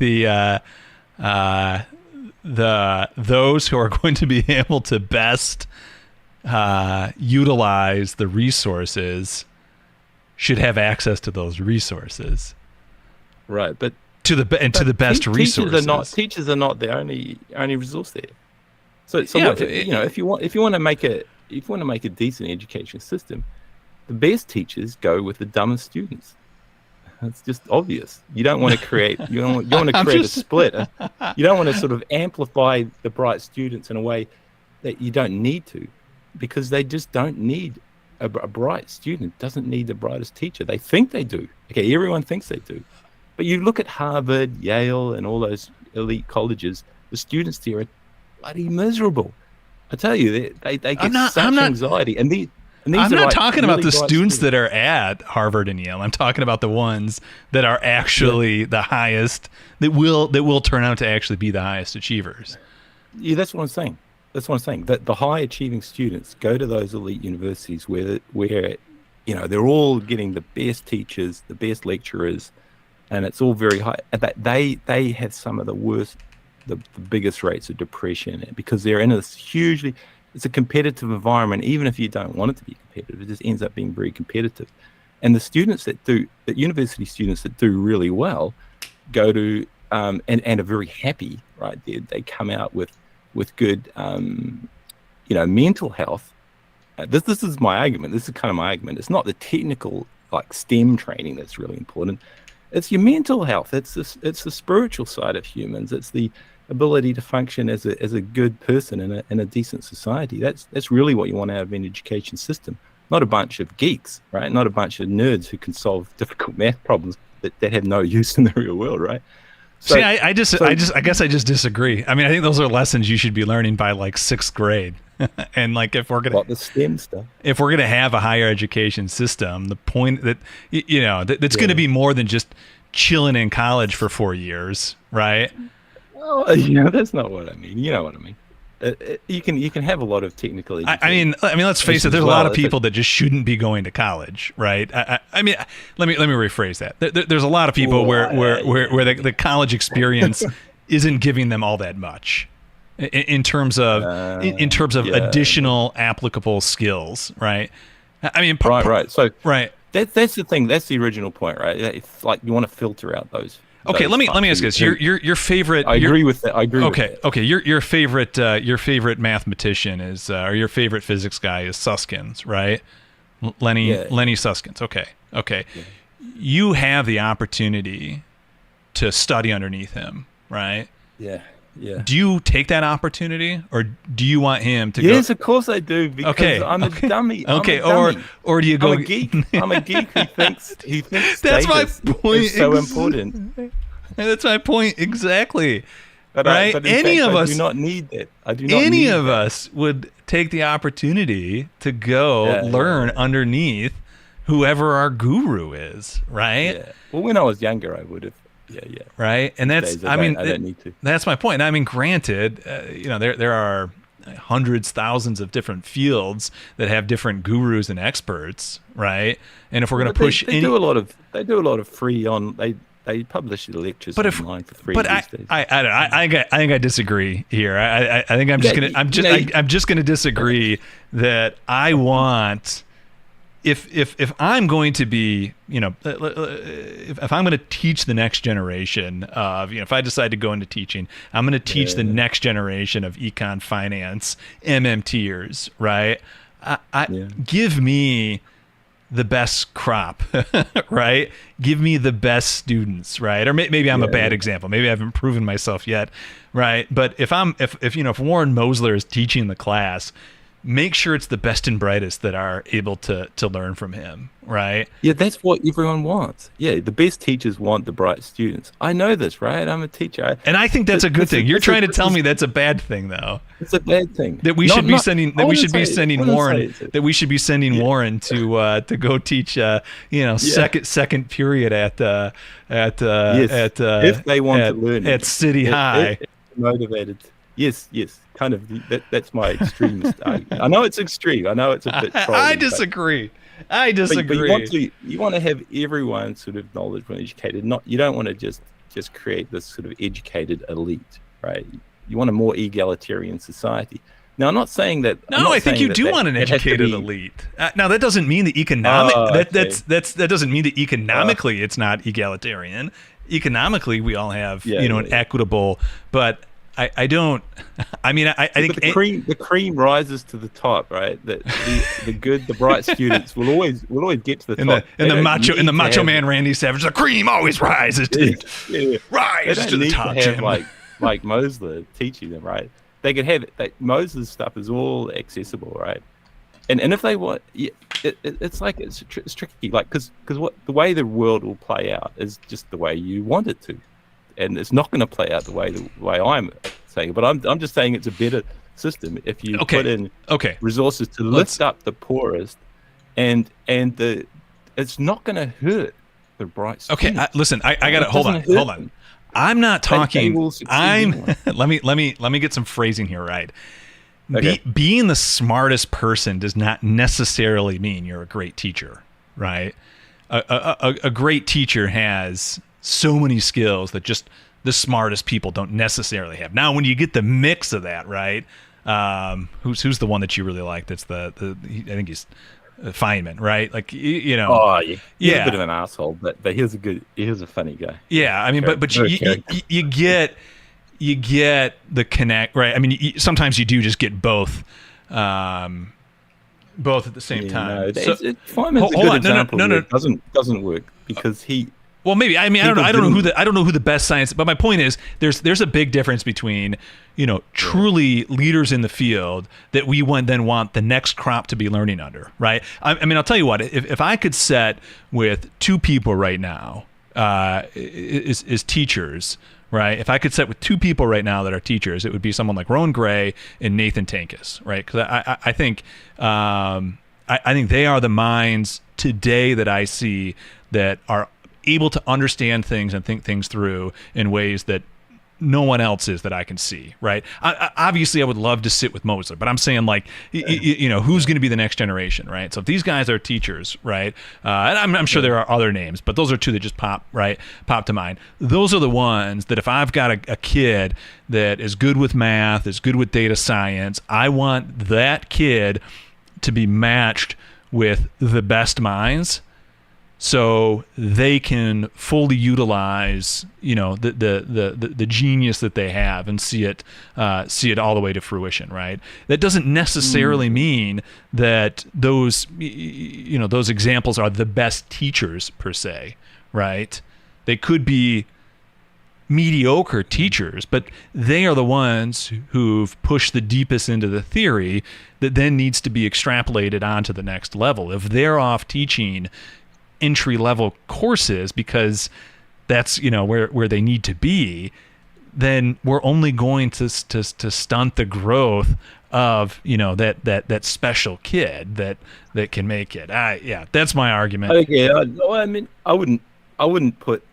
those who are going to be able to best utilize the resources should have access to those resources. Right, but to the best resources. Teachers are not the only resource there. So yeah, if you want to make a decent education system, the best teachers go with the dumbest students. It's just obvious. You don't want to create a split. You don't want to sort of amplify the bright students in a way that you don't need to, because they just don't need a bright student. Doesn't need the brightest teacher. They think they do. Okay, everyone thinks they do. But you look at Harvard, Yale, and all those elite colleges, the students there are bloody miserable. I tell you, they get anxiety. And I'm not talking about the students that are at Harvard and Yale. I'm talking about the ones that are actually the highest, that will turn out to actually be the highest achievers. Yeah, that's what I'm saying. That the high achieving students go to those elite universities where they're all getting the best teachers, the best lecturers, and it's all very high. But they have some of the worst, the biggest rates of depression, because they're in this hugely. It's a competitive environment. Even if you don't want it to be competitive, it just ends up being very competitive. And the university students that do really well, go to and are very happy, right? They come out with good, mental health. This is my argument. This is kind of my argument. It's not the technical STEM training that's really important. It's your mental health. It's the spiritual side of humans. It's the ability to function as a good person in a decent society. That's really what you want to have in an education system. Not a bunch of geeks, right? Not a bunch of nerds who can solve difficult math problems that have no use in the real world, right? So, see, I guess I just disagree. I mean, I think those are lessons you should be learning by 6th grade. And if we're gonna the STEM stuff, if we're gonna have a higher education system, the point that that's going to be more than just chilling in college for 4 years, right? Well, that's not what I mean. You know what I mean. You can have a lot of technical education. I mean, let's face it. There's a lot of people that just shouldn't be going to college, right? I mean, let me rephrase that. There's a lot of people where the college experience isn't giving them all that much in terms of additional applicable skills, right? I mean, right. So right. That's the thing. That's the original point, right? It's you want to filter out those. Okay, let me ask you this. Your favorite. I agree with that. Okay. Your favorite mathematician is, or your favorite physics guy is Susskind, right? Lenny Susskind. Okay. Yeah. You have the opportunity to study underneath him, right? Yeah. Do you take that opportunity, or do you want him to go? Yes, of course I do, because I'm a dummy. Okay, or do you go? I'm a geek. I'm a geek who thinks that's my point. Is so important. That's my point exactly. But right? Any of us do not need that. I do not. Any of us would take the opportunity to go learn underneath whoever our guru is, right? Yeah. Well, when I was younger, I would have. Yeah. Right, and that's. I don't need to. That's my point. I mean, granted, there are hundreds, thousands of different fields that have different gurus and experts, right? And if we're going to push, they do a lot of free on. They publish the lectures online for free. But I think I disagree here. I think I'm just gonna disagree that I want. If I'm going to be, if I'm going to teach the next generation of, if I decide to go into teaching, I'm going to teach the next generation of econ finance MMTers, right? Give me the best crop, right? Give me the best students, right? Or maybe I'm a bad example. Maybe I haven't proven myself yet, right? But if Warren Mosler is teaching the class, make sure it's the best and brightest that are able to learn from him, right? Yeah, that's what everyone wants. Yeah, the best teachers want the bright students. I know this, right? I'm a teacher. And I think that's a good thing. You're trying to tell me that's a bad thing, though. It's a bad thing. That we should be sending Warren to go teach second period at if they want to learn at City High. Motivated. Yes, kind of. That's my extremist argument. I know it's extreme. I know it's a bit trolling, I disagree. But you want to have everyone sort of knowledgeable and educated. You don't want to just create this sort of educated elite, right? You want a more egalitarian society. Now, I'm not saying that. No, I think you do want an educated elite. Now, that doesn't mean that that doesn't mean that economically it's not egalitarian. Economically, we all have an equitable, but I don't. I mean, I think the cream rises to the top, right? The bright students will always get to the top. In the Macho Man Randy Savage, the cream always rises to the top. They don't need to have like Mosler teaching them, right? They could have Mosler's stuff is all accessible, right? And if they want, it's tricky, like because the way the world will play out is just the way you want it to. And it's not going to play out the way I'm saying. But I'm just saying it's a better system if you put in resources to lift up the poorest, and it's not going to hurt the bright students. Okay, listen, I got to hold on. I'm not talking. Let me get some phrasing here right. Okay. Being the smartest person does not necessarily mean you're a great teacher, right? A great teacher has so many skills that just the smartest people don't necessarily have. Now, when you get the mix of that, right? Who's the one that you really like? That's I think he's Feynman, right? Like he's a bit of an asshole, but he's a funny guy. Yeah, I mean, but you get the connect, right? I mean, sometimes you do just get both at the same time. Feynman's a good example. No, doesn't work because he. Well, maybe. I mean, I don't know who the best science. But my point is, there's a big difference between, truly leaders in the field that we then want the next crop to be learning under, right? I mean, I'll tell you what. If I could set with two people right now, is teachers, right? If I could set with two people right now that are teachers, it would be someone like Rowan Gray and Nathan Tankus, right? Because I think they are the minds today that I see that are able to understand things and think things through in ways that no one else is that I can see, right? Obviously, I would love to sit with Mosler, but I'm saying who's going to be the next generation, right? So if these guys are teachers, right, and I'm sure there are other names, but those are two that just pop to mind. Those are the ones that if I've got a kid that is good with math, is good with data science, I want that kid to be matched with the best minds, so they can fully utilize, the genius that they have and see it all the way to fruition, right? That doesn't necessarily mean that those examples are the best teachers per se, right? They could be mediocre teachers, but they are the ones who've pushed the deepest into the theory that then needs to be extrapolated onto the next level. If they're off teaching entry-level courses because that's where they need to be, then we're only going to stunt the growth of that special kid that can make it. That's my argument. Okay, I wouldn't put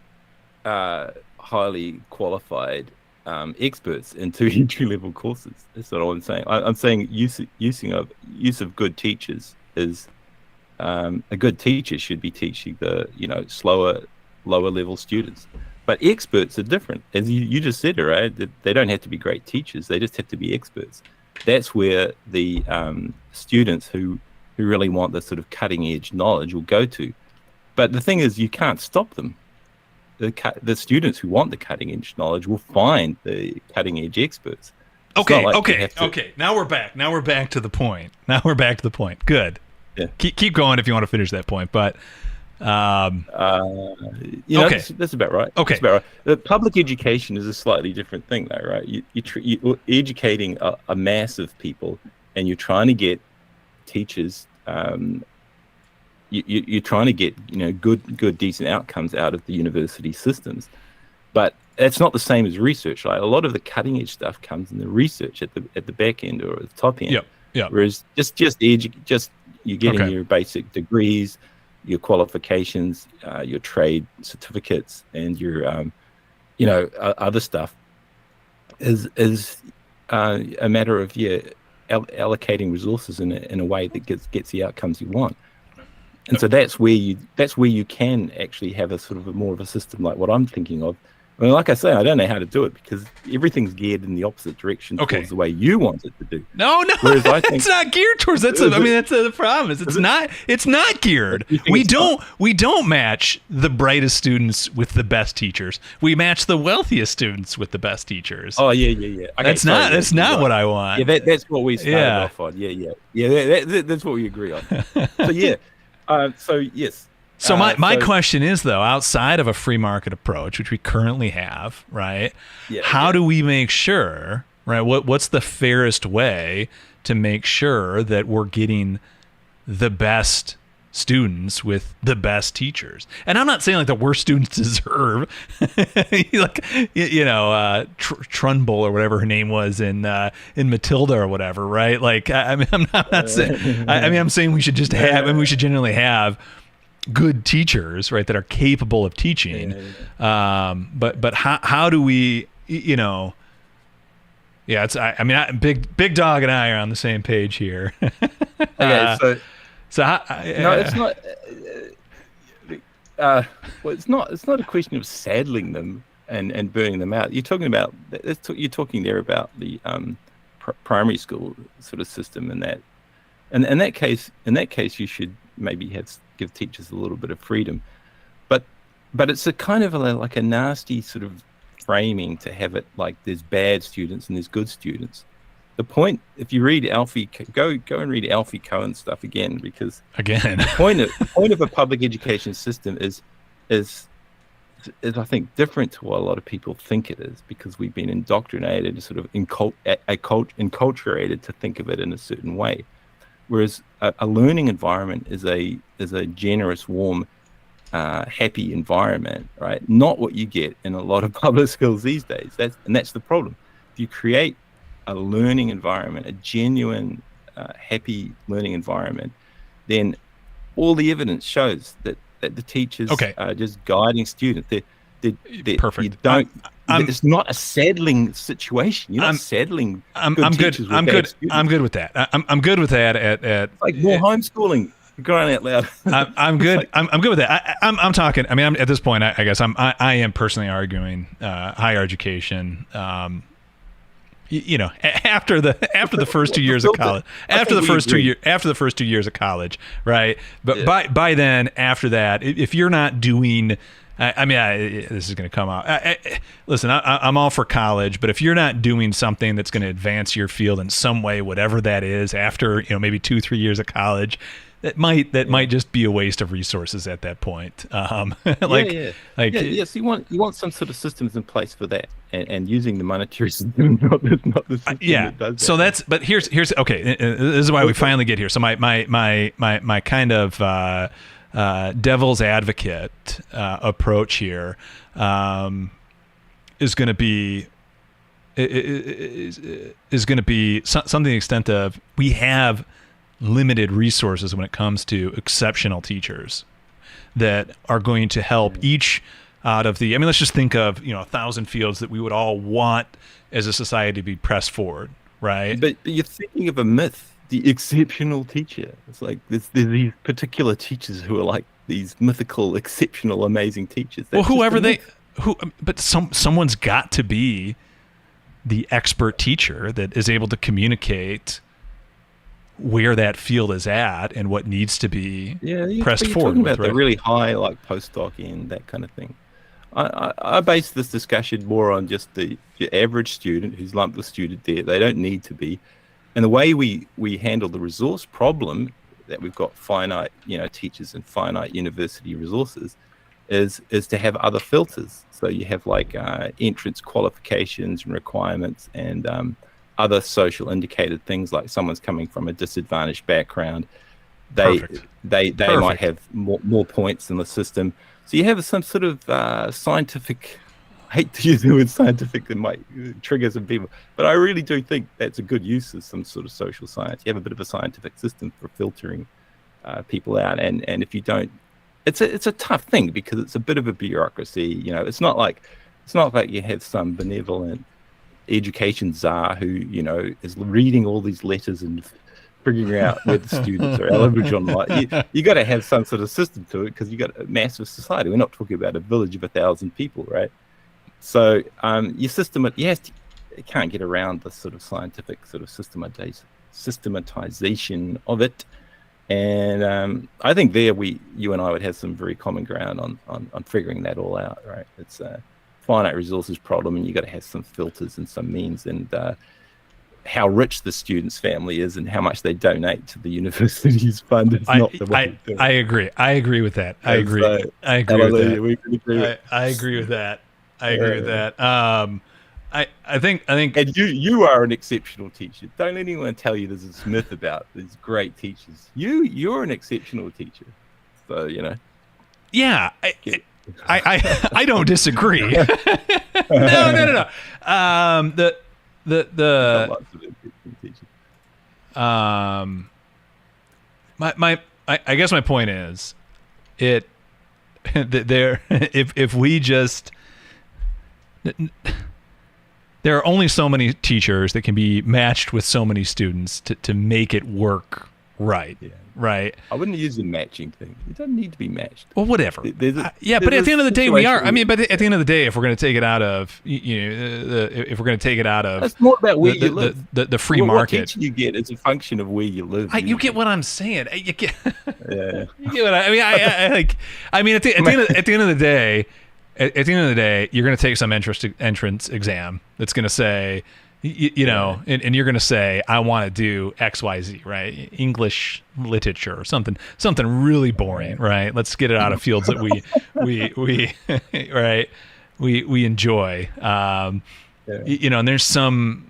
highly qualified experts into entry level courses. That's what I'm saying. I'm saying use of good teachers is a good teacher should be teaching the lower level students. But experts are different, as you just said, right? They don't have to be great teachers; they just have to be experts. That's where the students who really want the sort of cutting edge knowledge will go to. But the thing is, you can't stop them. The students who want the cutting edge knowledge will find the cutting edge experts. Okay. Now we're back to the point. Good. Yeah. Keep going if you want to finish that point, but okay, that's about right. Okay, that's about right. The public education is a slightly different thing, though, right? You're educating a mass of people, and you're trying to get teachers. You're trying to get good decent outcomes out of the university systems, but it's not the same as research. Like a lot of the cutting edge stuff comes in the research at the back end or at the top end. Yeah. Whereas just you're getting your basic degrees, your qualifications, your trade certificates, and your other stuff is a matter of allocating resources in a way that gets the outcomes you want. And so that's where you can actually have a sort of more of a system like what I'm thinking of. I mean, like I say, I don't know how to do it because everything's geared in the opposite direction towards the way you want it to do. No, whereas I think, it's not geared towards. That's the problem. It's not geared. We don't match the brightest students with the best teachers. We match the wealthiest students with the best teachers. Oh yeah. Okay, that's not what I want. Yeah, that's what we started off on. Yeah. That's what we agree on. So yeah. So yes. So my question is, though, outside of a free market approach, which we currently have, right? How do we make sure, right? What's the fairest way to make sure that we're getting the best students with the best teachers? And I'm not saying like the worst students deserve, Trunbull or whatever her name was in Matilda or whatever, right? Like I'm not saying. I'm saying we should just have, and we should generally have good teachers, right, that are capable of teaching. But how do we, it's Big Dog and I are on the same page here. Okay, so how, no, it's not. It's not a question of saddling them and burning them out. You're talking there about the primary school sort of system, and that, and in that case, you should maybe give teachers a little bit of freedom, but it's a kind of like a nasty sort of framing to have it like there's bad students and there's good students. The point, if you read Alfie, go and read Alfie Cohen's stuff again, because the point of a public education system is I think different to what a lot of people think it is, because we've been indoctrinated, sort of enculturated to think of it in a certain way. Whereas a learning environment is a generous, warm, happy environment, right? Not what you get in a lot of public schools these days. That's the problem. If you create a learning environment, a genuine, happy learning environment, then all the evidence shows that the teachers are just guiding students. They're perfect. It's not a saddling situation. You're not saddling. I'm good with that. I'm good with that. At like more homeschooling. Crying out loud. I'm good. I'm good with that. I'm talking. I mean, I'm at this point. I guess I am personally arguing higher education. After the first 2 years of college, after the first 2 years of college, right? But by then, after that, if you're not doing, this is going to come out. Listen, I'm all for college, but if you're not doing something that's going to advance your field in some way, whatever that is, after maybe 2-3 years of college, that might just be a waste of resources at that point. Yes, you want some sort of systems in place for that, and using the monetary system, not the system that does that. So but here's okay. This is why we finally get here. So my kind of devil's advocate approach here is going to be something to the extent of we have limited resources when it comes to exceptional teachers that are going to help each out of the, I mean, let's just think of, 1,000 fields that we would all want as a society to be pressed forward, right? But you're thinking of a myth, the exceptional teacher. It's like there's these particular teachers who are like these mythical, exceptional, amazing teachers. Well, but someone's got to be the expert teacher that is able to communicate where that field is at and what needs to be pressed forward. About the really high, like postdoc end, that kind of thing. I base this discussion more on just the average student who's lumped with student debt. They don't need to be. And the way we handle the resource problem, that we've got finite, teachers and finite university resources, is to have other filters. So you have like entrance qualifications and requirements and other social indicated things, like someone's coming from a disadvantaged background. They might have more points in the system. So you have some sort of scientific, I hate to use the word scientific, that might trigger some people, but I really do think that's a good use of some sort of social science. You have a bit of a scientific system for filtering people out, and if you don't, it's a tough thing because it's a bit of a bureaucracy. It's not like you have some benevolent education czar who is reading all these letters and figuring out where the students are eligible. You got to have some sort of system to it because you got a massive society. We're not talking about a village of 1,000 people, right? So your system, you can't get around the sort of scientific sort of systematization of it. And I think there you and I would have some very common ground on figuring that all out, right? It's a finite resources problem, and you got to have some filters and some means, and how rich the student's family is and how much they donate to the university's fund is not the way. I agree. I agree with that. I agree with that. I agree with that. I think and you are an exceptional teacher. Don't let anyone tell you there's this myth about these great teachers. You're an exceptional teacher. So yeah, I don't disagree. No. I guess my point is if we just, there are only so many teachers that can be matched with so many students to make it work right. Yeah. Right. I wouldn't use the matching thing. It doesn't need to be matched. Well, whatever. But at the end of the day, we are. I mean, but at the end of the day, if we're going to take it out of, if we're going to take it out of, it's more about where you live. The free market. What teaching you get is a function of where you live. You get what I'm saying. You get. Yeah. You get what I mean. I mean, at the end of the day, you're going to take some entrance exam that's going to say, and you're going to say, I want to do X, Y, Z, right? English literature or something really boring, right? Let's get it out of fields that we right, we enjoy. And there's some,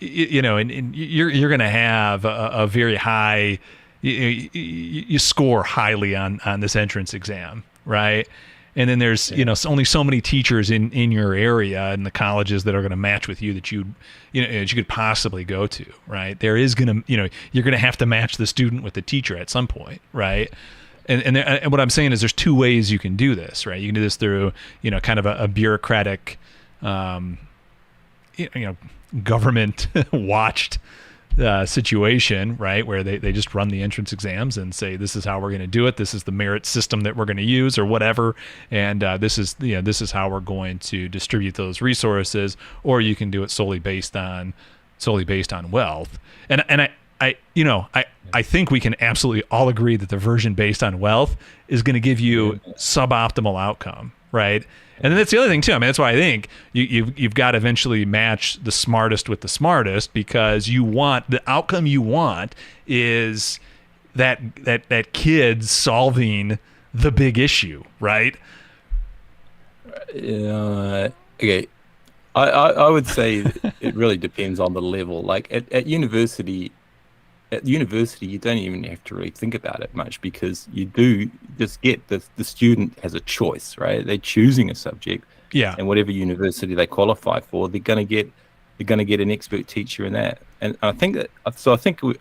and you're going to have a very high, you score highly on this entrance exam, right? And then there's, only so many teachers in your area and the colleges that are going to match with you that you could possibly go to, right? There is going to, you're going to have to match the student with the teacher at some point, right? And what I'm saying is there's two ways you can do this, right? You can do this through, kind of a bureaucratic, government watched situation, right, where they just run the entrance exams and say, this is how we're going to do it, this is the merit system that we're going to use or whatever, and this is how we're going to distribute those resources. Or you can do it solely based on wealth. And I think we can absolutely all agree that the version based on wealth is going to give you suboptimal outcome, right? And then that's the other thing too. I mean, that's why I think you've got to eventually match the smartest with the smartest, because the outcome you want is that kid solving the big issue, right? Okay. I would say it really depends on the level. Like at university, you don't even have to really think about it much, because you do just get the student has a choice, right? They're choosing a subject, and whatever university they qualify for, they're going to get an expert teacher in that. And I think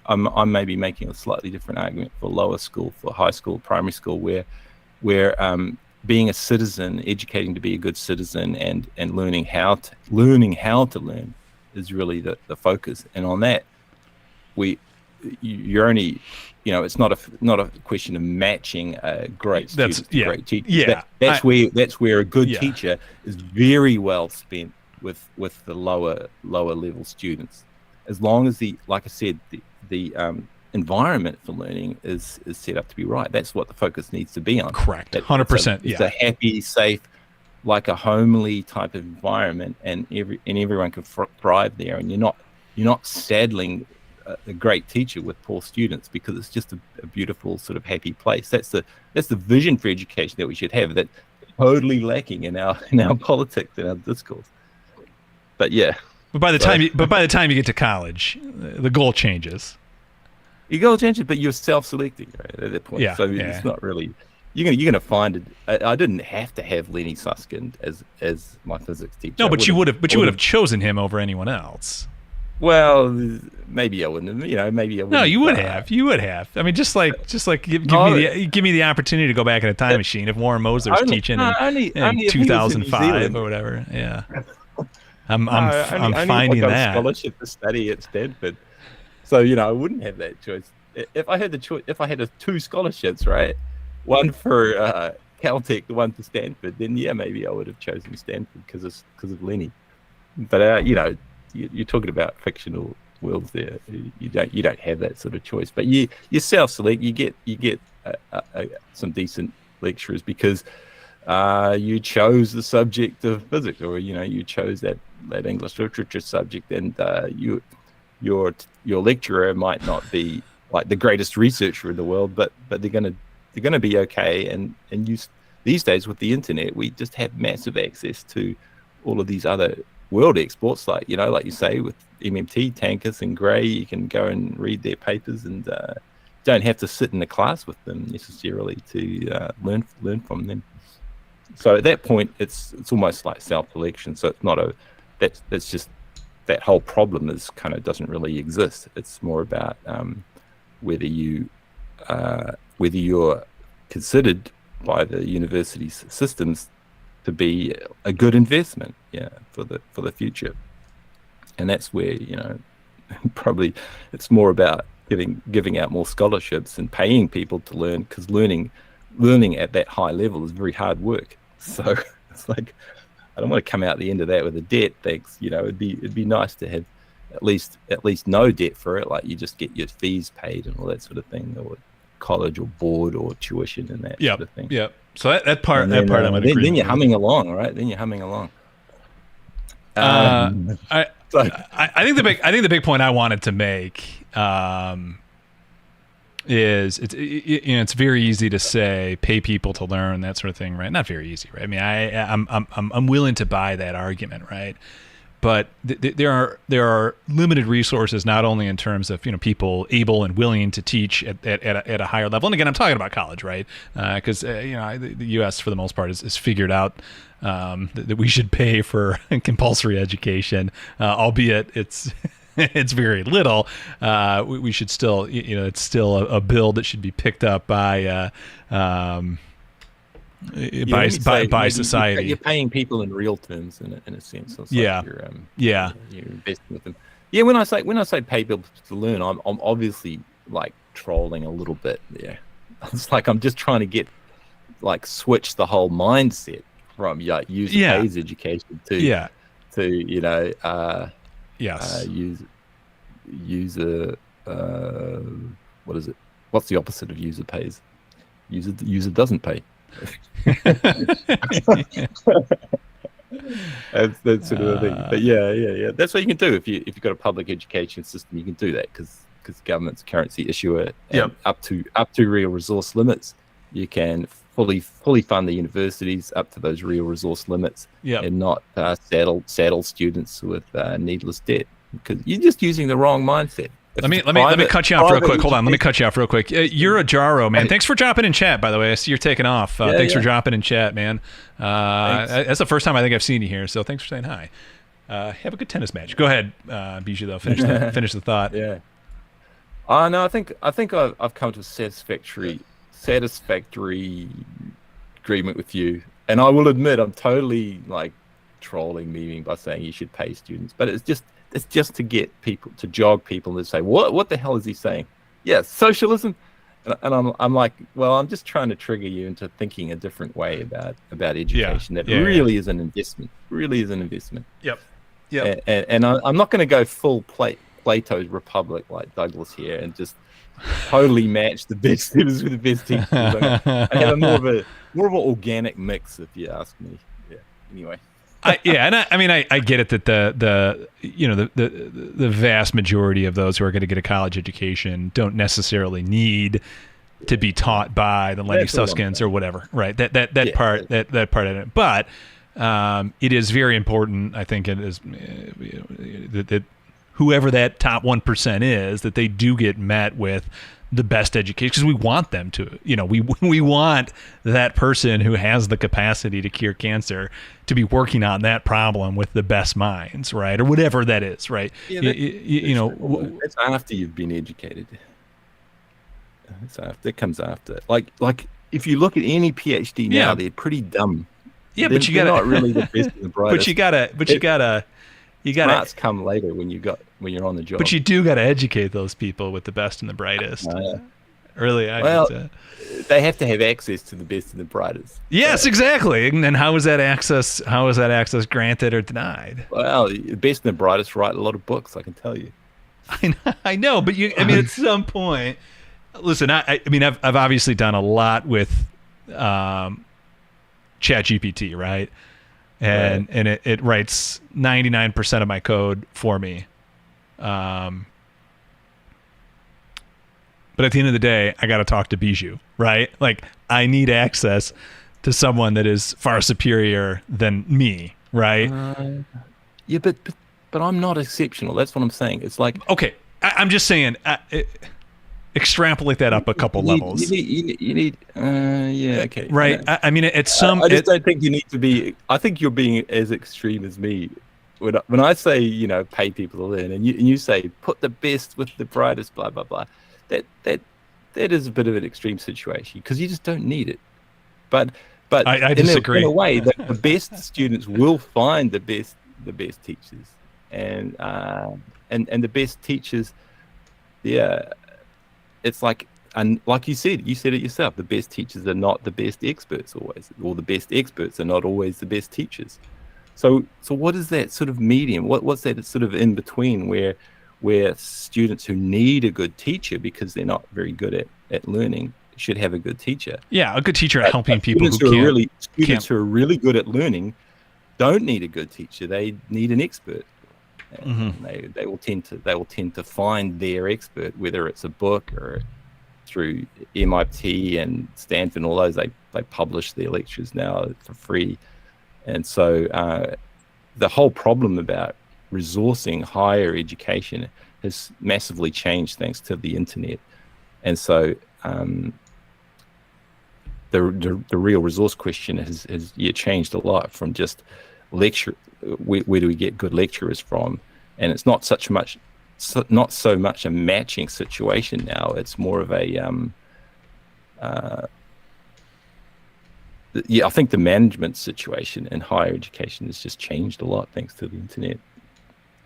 I'm maybe making a slightly different argument for lower school, for high school, primary school, where being a citizen, educating to be a good citizen, and learning how to learn is really the focus. And on that, you're only, it's not a question of matching a great student to great teachers. Yeah, that's where a good teacher is very well spent with the lower level students, as long as like I said, the environment for learning is set up to be right. That's what the focus needs to be on. Correct. 100%. It's a happy, safe, like a homely type of environment, and everyone can thrive there. And you're not saddling a great teacher with poor students, because it's just a beautiful sort of happy place. That's the vision for education that we should have. That's totally lacking in our politics, in our discourse. But yeah. But by the time you get to college, the goal changes. Your goal changes, but you're self-selecting, right, at that point. Yeah, so it's not really. You're gonna find it. I didn't have to have Lenny Susskind as my physics teacher. No, but you would have chosen him over anyone else. Well, maybe I wouldn't have. Maybe I wouldn't. No, you would have. You would have. I mean, just like give me the opportunity to go back in a time machine if Warren Moser was teaching in 2005 or whatever. Yeah. I'm finding that scholarship to study at Stanford. So, I wouldn't have that choice. If I had the choice, if I had 2 scholarships, right, one for Caltech, the one for Stanford, then maybe I would have chosen Stanford because of Lenny. But you're talking about fictional worlds there. You don't have that sort of choice. But you self-select. You get some decent lecturers because you chose the subject of physics, or you chose that English literature subject, and your lecturer might not be like the greatest researcher in the world, but they're gonna be okay. And these days with the internet, we just have massive access to all of these other world exports, like you say with MMT, Tankus and Gray. You can go and read their papers, and don't have to sit in a class with them necessarily to learn from them. So at that point, it's almost like self-selection. So it's not that's just, that whole problem is kind of doesn't really exist. It's more about whether you're considered by the university's systems to be a good investment, for the future. And that's where probably it's more about giving out more scholarships and paying people to learn, because learning at that high level is very hard work. So it's like, I don't want to come out the end of that with a debt. Thanks. It'd be nice to have at least no debt for it. Like you just get your fees paid and all that sort of thing, or college or board or tuition and that sort of thing. Yeah. So that part I'm going to agree. Then you're humming along, right? Then you're humming along. I think the big point I wanted to make is it's very easy to say pay people to learn, that sort of thing, right? Not very easy, right? I mean, I'm willing to buy that argument, right? But there are limited resources, not only in terms of people able and willing to teach at a higher level. And again, I'm talking about college, right? Because the U.S. for the most part is figured out that we should pay for compulsory education, albeit it's very little. We should still, it's still a bill that should be picked up by society. You're paying people in real terms, in a sense. It's like you're investing with them. Yeah, when I say pay people to learn, I'm obviously like trolling a little bit there. It's like I'm just trying to switch the whole mindset from user pays education to user what is it? What's the opposite of user pays? User doesn't pay. That's sort of the thing. But yeah. That's what you can do if you've got a public education system. You can do that because government's currency issuer, up to real resource limits, you can fully fund the universities up to those real resource limits, and not saddle students with needless debt, because you're just using the wrong mindset. Let me cut you off real quick. Hold on. Let me cut you off real quick. You're a Jaro, man. Thanks for dropping in chat, by the way. I see you're taking off. Thanks for dropping in chat, man. That's the first time I think I've seen you here, so thanks for saying hi. Have a good tennis match. Go ahead, Bijou, though. Finish the thought. Yeah. No, I think I've come to a satisfactory agreement with you. And I will admit, I'm totally like trolling, memeing by saying you should pay students, but it's just to get people, to jog people and say, what the hell is he saying? Yeah, socialism. And I'm like, well, I'm just trying to trigger you into thinking a different way about education. That really is an investment. Really is an investment. Yep. Yep. And I'm not going to go full Plato's Republic like Douglas here and just totally match the best students with the best teachers. I have a more of an organic mix, if you ask me. Yeah. Anyway. I get it that the vast majority of those who are going to get a college education don't necessarily need to be taught by the Lenny Suskins or whatever, right? That part of it, but it is very important. I think it is that whoever that top 1% is, that they do get met with the best education, because we want them to, we want that person who has the capacity to cure cancer to be working on that problem with the best minds, right? Or whatever that is, right? Yeah, that's after you've been educated. That comes after. Like if you look at any PhD now, they're pretty dumb. Yeah, but they're not really the best and the brightest. But you gotta smarts come later when you're on the job. But you do gotta educate those people with the best and the brightest. Really, they have to have access to the best and the brightest. Yes, exactly. And then how is that access granted or denied? Well, the best and the brightest write a lot of books, I can tell you. I know, but at some point, listen, I've obviously done a lot with ChatGPT, right? And it writes 99% of my code for me. But at the end of the day, I got to talk to Bijou, right? Like, I need access to someone that is far superior than me, right? Yeah, but I'm not exceptional. That's what I'm saying. It's like, okay, I'm just saying, extrapolate that up a couple levels. You need, okay, right? I mean, at some, I just don't think you need to be. I think you're being as extreme as me. When I say, pay people to learn, and you say put the best with the brightest, blah blah blah. That is a bit of an extreme situation because you just don't need it. But I disagree. In a way, the best students will find the best teachers, and the best teachers, it's like, and like you said it yourself. The best teachers are not the best experts always, or the best experts are not always the best teachers. So what is that sort of medium? What's that sort of in between where students who need a good teacher because they're not very good at learning should have a good teacher? Yeah, a good teacher at helping people students who are really good at learning don't need a good teacher. They need an expert. Mm-hmm. They will tend to find their expert, whether it's a book or through MIT and Stanford and all those. They publish their lectures now for free. And so the whole problem about resourcing higher education has massively changed thanks to the internet. And so the real resource question has changed a lot from just lecture. Where do we get good lecturers from? And it's not so much a matching situation now. It's more of a I think the management situation in higher education has just changed a lot thanks to the internet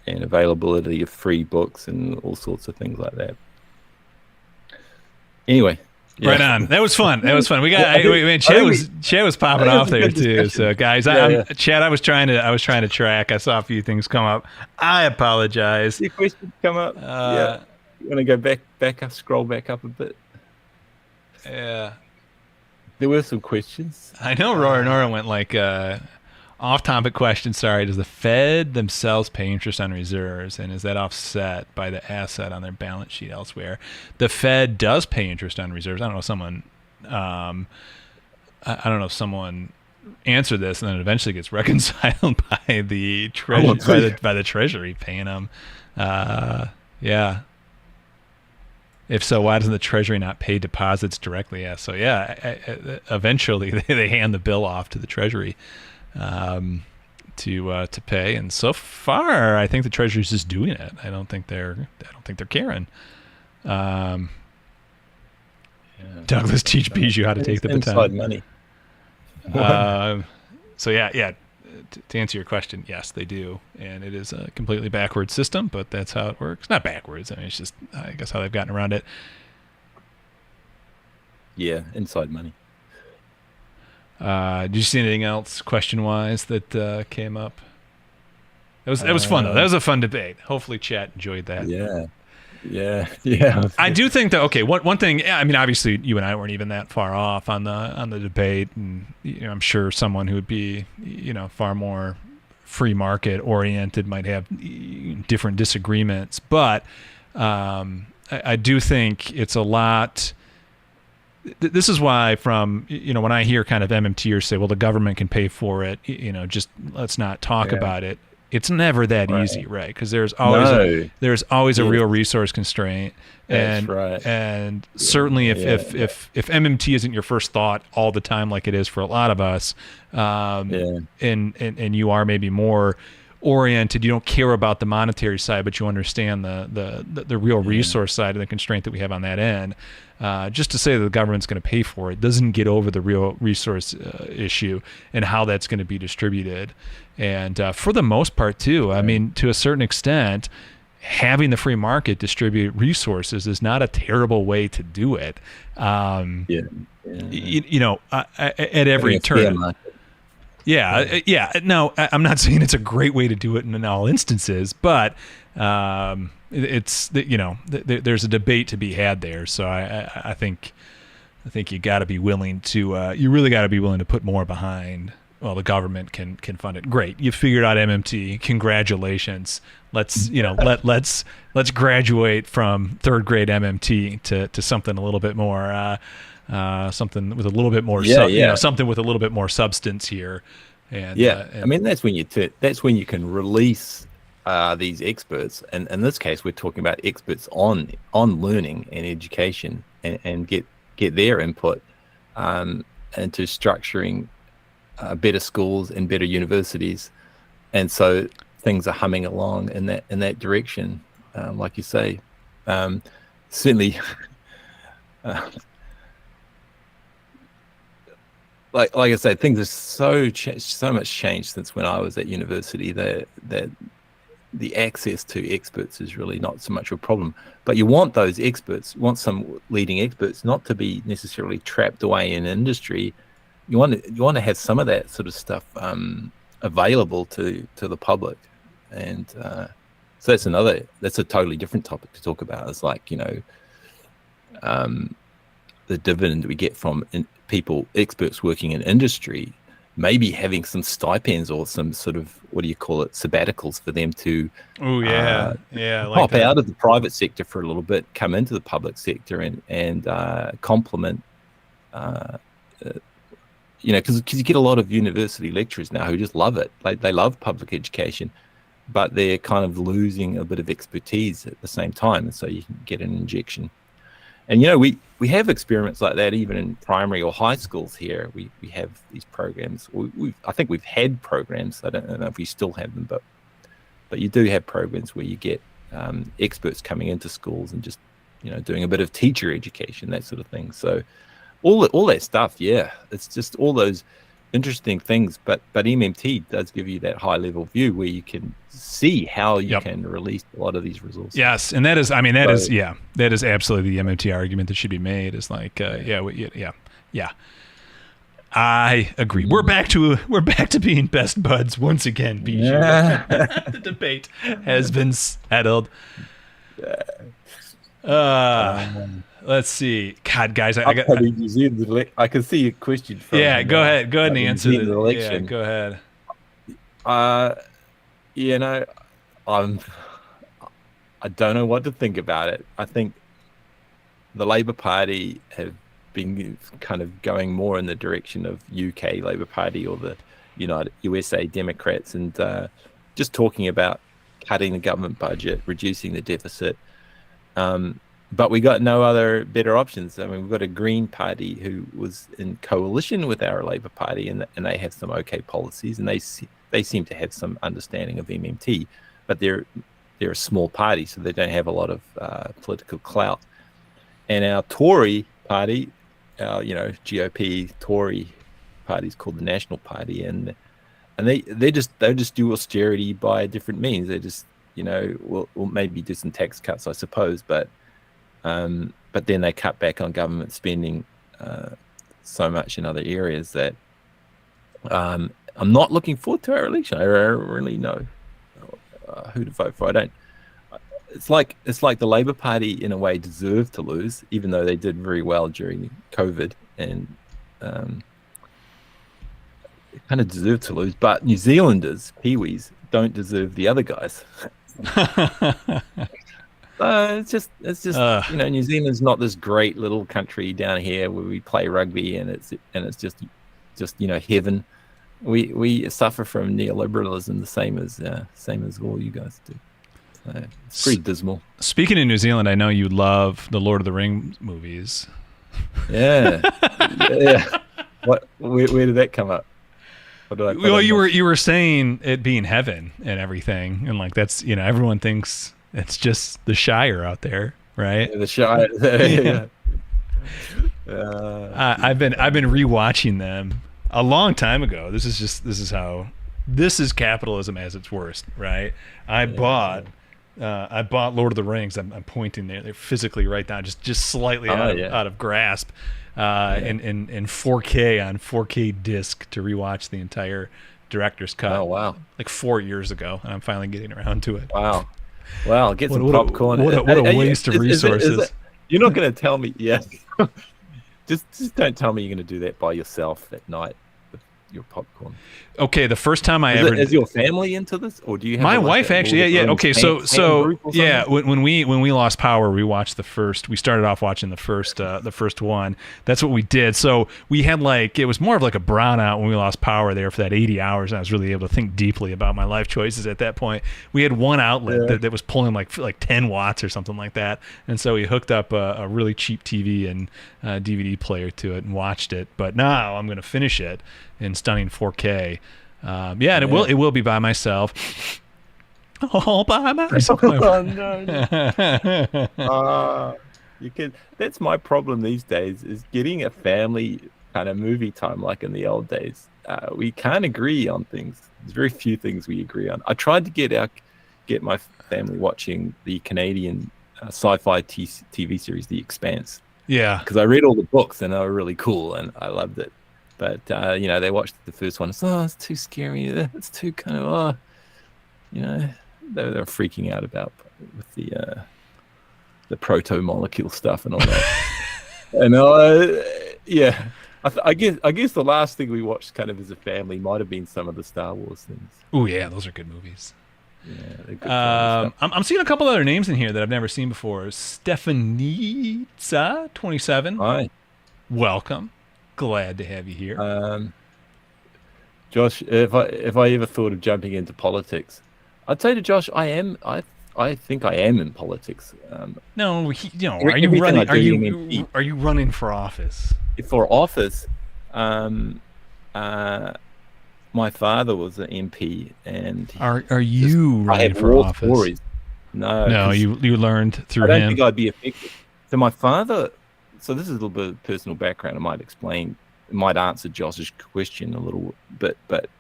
and availability of free books and all sorts of things like that. Anyway. Yeah. Right on. That was fun. We got Chad was popping off there too. So guys, Chad, I was trying to track. I saw a few things come up. I apologize. Your questions come up. You want to go back up, scroll back up a bit? Yeah. There were some questions. I know Nora went like off-topic question. Sorry, does the Fed themselves pay interest on reserves, and is that offset by the asset on their balance sheet elsewhere? The Fed does pay interest on reserves. I don't know if someone answered this, and then it eventually gets reconciled by the by the Treasury paying them. Yeah. If so, why doesn't the Treasury not pay deposits directly? Yeah. So eventually they hand the bill off to the Treasury to pay. And so far, I think the Treasury's just doing it. I don't think they're caring. Douglas, teach Bijou how to take the baton. Inside money. So yeah. To answer your question, yes, they do, and it is a completely backwards system, but that's how it works. Not backwards. I mean, it's just I guess how they've gotten around it. Yeah, inside money. Did you see anything else question-wise that came up? That was fun though. That was a fun debate. Hopefully, chat enjoyed that. Yeah. I do think that one thing. I mean, obviously, you and I weren't even that far off on the debate, and I'm sure someone who would be far more free market oriented might have different disagreements. But I do think it's a lot. This is why, from when I hear kind of MMTers say, "Well, the government can pay for it," just let's not talk about it. It's never that easy, right? Because there's always a real resource constraint, and and certainly if MMT isn't your first thought all the time, like it is for a lot of us, and you are maybe more oriented, you don't care about the monetary side, but you understand the real resource side and the constraint that we have on that end. Just to say that the government's going to pay for it doesn't get over the real resource issue and how that's going to be distributed. And for the most part, too, I mean, to a certain extent, having the free market distribute resources is not a terrible way to do it. At every turn. No, I'm not saying it's a great way to do it in all instances, but it's there's a debate to be had there. So I think you got to be willing to you really got to be willing to put more behind. Well, the government can fund it. Great, you figured out MMT. Congratulations. Let's let's graduate from third grade MMT to something a little bit more. Something with a little bit more, something with a little bit more substance here, and I mean that's when you can release these experts, and in this case we're talking about experts on learning and education, and get their input into structuring better schools and better universities, and so things are humming along in that direction, like you say, certainly. Like I said, things are so much changed since when I was at university that the access to experts is really not so much a problem. But you want those experts, you want some leading experts, not to be necessarily trapped away in industry. You want to have some of that sort of stuff available to the public, and so that's a totally different topic to talk about. It's like the dividend we get from experts working in industry, maybe having some stipends or some sort of, what do you call it, sabbaticals for them to pop out of the private sector for a little bit, come into the public sector and complement, because you get a lot of university lecturers now who just love it. They love public education, but they're kind of losing a bit of expertise at the same time, and so you can get an injection. And we have experiments like that even in primary or high schools here. We have these programs. I think we've had programs. I don't know if we still have them, but you do have programs where you get experts coming into schools and just doing a bit of teacher education, that sort of thing. So all that stuff, it's just all those interesting things. But MMT does give you that high level view where you can see how you can release a lot of these resources. Yes, and that is absolutely the MMT argument that should be made. Is like, I agree. We're back to being best buds once again, Bijou. The debate has been settled. Let's see. God, guys, I can see a question from. Yeah, go ahead and answer the election. Yeah, go ahead. I don't know what to think about it. I think the Labour Party have been kind of going more in the direction of UK Labour Party or the USA Democrats, and just talking about cutting the government budget, reducing the deficit. But we got no other better options. I mean, we've got a Green Party who was in coalition with our Labour Party, and they have some okay policies, and they seem to have some understanding of MMT, but they're a small party, so they don't have a lot of political clout. And our Tory party, our GOP Tory party is called the National Party, and they just do austerity by different means. They just, will maybe do some tax cuts, I suppose, but then they cut back on government spending so much in other areas that I'm not looking forward to our election. I don't really know who to vote for. I don't. It's like the Labour Party in a way deserved to lose, even though they did very well during COVID, and kind of deserved to lose. But New Zealanders, Peewees, don't deserve the other guys. It's just New Zealand's not this great little country down here where we play rugby and it's just heaven. We suffer from neoliberalism the same as all you guys do. So it's pretty dismal. Speaking of New Zealand, I know you love the Lord of the Rings movies. Yeah. Yeah. Where did that come up? Well, you were saying it being heaven and everything, and like that's everyone thinks it's just the Shire out there, right? Yeah, the Shire. Yeah. I've been rewatching them a long time ago. This is capitalism at its worst, right? I bought Lord of the Rings. I'm pointing there. They're physically right down, just slightly out of grasp. In 4K on 4K disc to rewatch the entire director's cut. Oh wow! Like 4 years ago, and I'm finally getting around to it. Wow! Well, get some popcorn. What a waste of resources. You're not going to tell me? Yeah. just don't tell me you're going to do that by yourself at night with your popcorn. Okay, the first time is your family into this, or do you have my wife actually? Yeah. Okay, so yeah, when we lost power, we watched the first. We started off watching the first one. That's what we did. So we had it was more of like a brownout when we lost power there for that 80 hours. And I was really able to think deeply about my life choices at that point. We had one outlet that was pulling like 10 watts or something like that, and so we hooked up a really cheap TV and DVD player to it and watched it. But now I'm going to finish it in stunning 4K. And it will be by myself. All by myself. Oh, no. You can. That's my problem these days, is getting a family kind of movie time like in the old days. We can't agree on things. There's very few things we agree on. I tried to get my family watching the Canadian sci-fi TV series, The Expanse. Yeah. Because I read all the books and they were really cool and I loved it. But, they watched the first one. It's too scary. It's too kind of, they were freaking out about with the proto-molecule stuff and all that. And, I guess the last thing we watched kind of as a family might have been some of the Star Wars things. Oh, yeah, those are good movies. Yeah, they're good I'm seeing a couple other names in here that I've never seen before. Stefanitza, 27. Hi. Welcome. Glad to have you here. Josh, if I ever thought of jumping into politics, I'd say to Josh, I think I am in politics. No, are you running? Are you running for office? For office, my father was an MP, and are you running for office? Stories. No, you learned through him. I don't think I'd be effective. So my father. So this is a little bit of personal background. I might answer Josh's question a little bit, but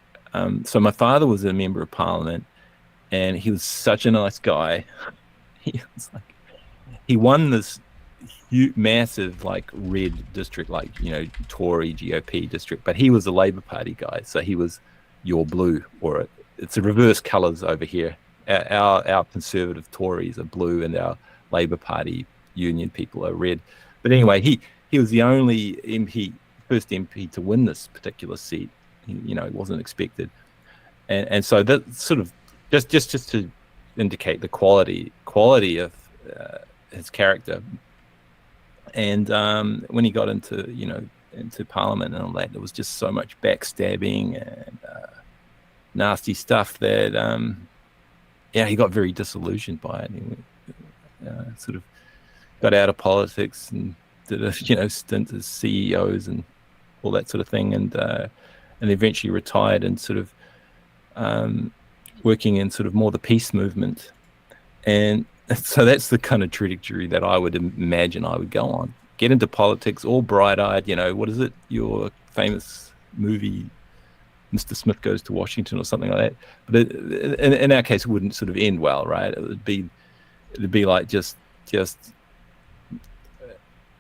so my father was a member of parliament, and he was such a nice guy. He won this massive red district, Tory GOP district, but he was a Labour Party guy, so he was your blue, or it's the reverse colours over here. Our conservative Tories are blue, and our Labour Party union people are red. But anyway, he was the only first MP to win this particular seat. It wasn't expected, and so that sort of just to indicate the quality of his character. And when he got into Parliament and all that, there was just so much backstabbing and nasty stuff that he got very disillusioned by it. He sort of got out of politics and did a stint as CEOs and all that sort of thing, and eventually retired and sort of working in sort of more the peace movement. And so that's the kind of trajectory that I would imagine I would go on. Get into politics, all bright-eyed. What is it? Your famous movie Mr. Smith Goes to Washington or something like that. But in our case, it wouldn't sort of end well, right? It'd be like just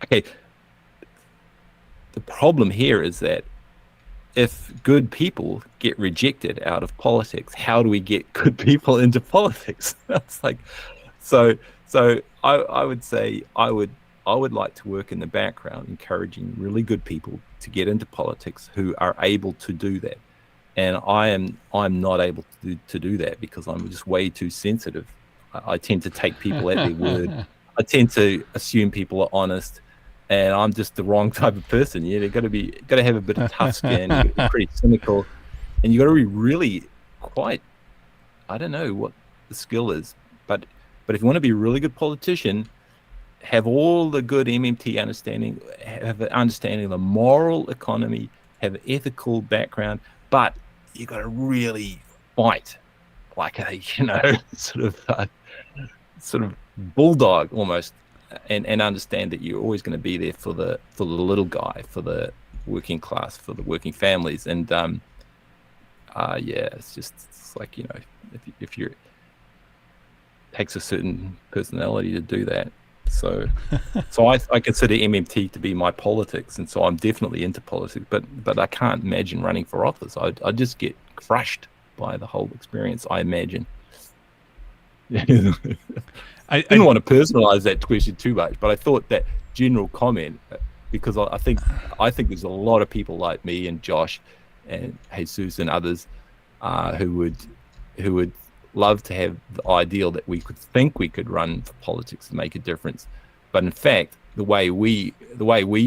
okay. The problem here is that if good people get rejected out of politics, how do we get good people into politics? It's like, so I would say I would like to work in the background, encouraging really good people to get into politics who are able to do that. And I'm not able to do that because I'm just way too sensitive. I tend to take people at their word. I tend to assume people are honest, and I'm just the wrong type of person. Yeah, they've got to have a bit of tough skin, you've got to be pretty cynical, and you got to be really quite, I don't know what the skill is, but if you want to be a really good politician, have all the good MMT understanding, have an understanding of the moral economy, have an ethical background, but you got to really fight like a sort of bulldog almost, and understand that you're always going to be there for the little guy, for the working class, for the working families. And it's like, if you're takes a certain personality to do that. So I consider MMT to be my politics, and so I'm definitely into politics. But I can't imagine running for office. I'd just get crushed by the whole experience, I imagine. I didn't want to personalize that question too much, but I thought that general comment, because I think there's a lot of people like me and Josh and Jesus and others who would love to have the ideal that we could run for politics and make a difference. But in fact, the way we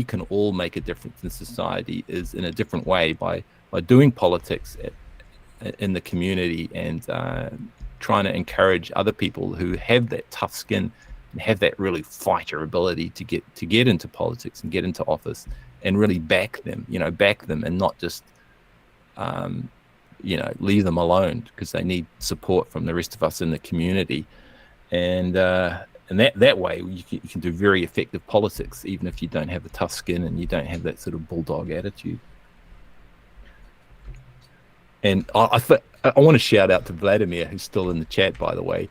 can all make a difference in society is in a different way, by doing politics in the community, and trying to encourage other people who have that tough skin and have that really fighter ability to get into politics and get into office, and really back them and not just leave them alone, because they need support from the rest of us in the community. And that way you can do very effective politics, even if you don't have a tough skin and you don't have that sort of bulldog attitude. And I want to shout out to Vladimir, who's still in the chat, by the way.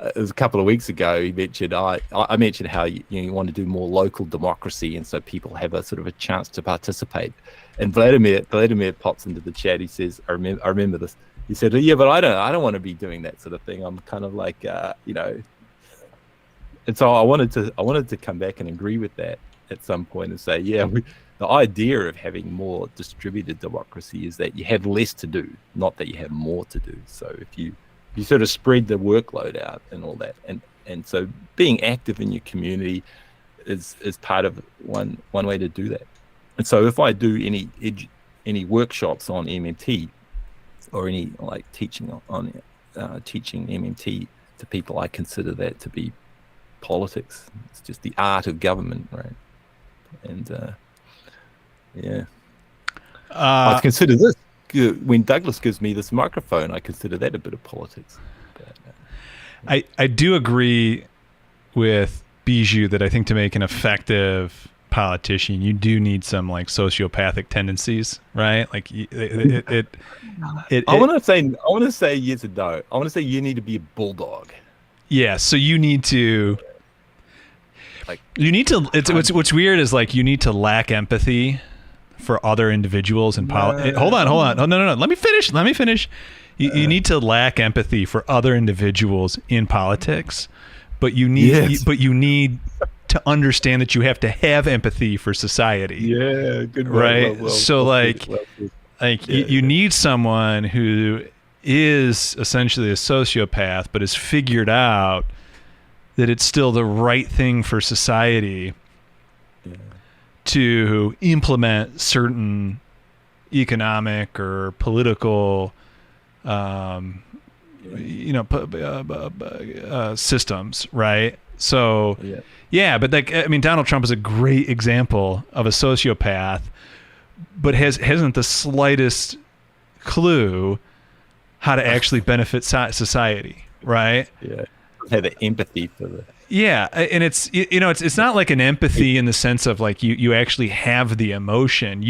It was a couple of weeks ago, he mentioned, I mentioned how you want to do more local democracy, and so people have a sort of a chance to participate. And Vladimir pops into the chat. He says, I remember this. He said, yeah, but I don't want to be doing that sort of thing. I'm kind of like, And so I wanted to come back and agree with that at some point and say, yeah, the idea of having more distributed democracy is that you have less to do, not that you have more to do. So if you sort of spread the workload out and all that, and so being active in your community is part of one way to do that. And so if I do any workshops on MMT, or any like teaching on teaching MMT to people, I consider that to be politics. It's just the art of government, right? And I consider this, when Douglas gives me this microphone, I consider that a bit of politics. But, I do agree with Bijou that I think to make an effective politician, you do need some like sociopathic tendencies, right? Like I want to say yes and no. I want to say you need to be a bulldog. Yeah. So you need to. What's weird is like you need to lack empathy for other individuals in politics. Hold on. Oh, no. Let me finish. You need to lack empathy for other individuals in politics, but you need to understand that you have to have empathy for society. Yeah, good. Right. You need someone who is essentially a sociopath, but has figured out that it's still the right thing for society to implement certain economic or political systems, right? So but Donald Trump is a great example of a sociopath, but hasn't the slightest clue how to actually benefit society, right? Yeah. Have the empathy for the and it's not like an empathy in the sense of like you actually have the emotion.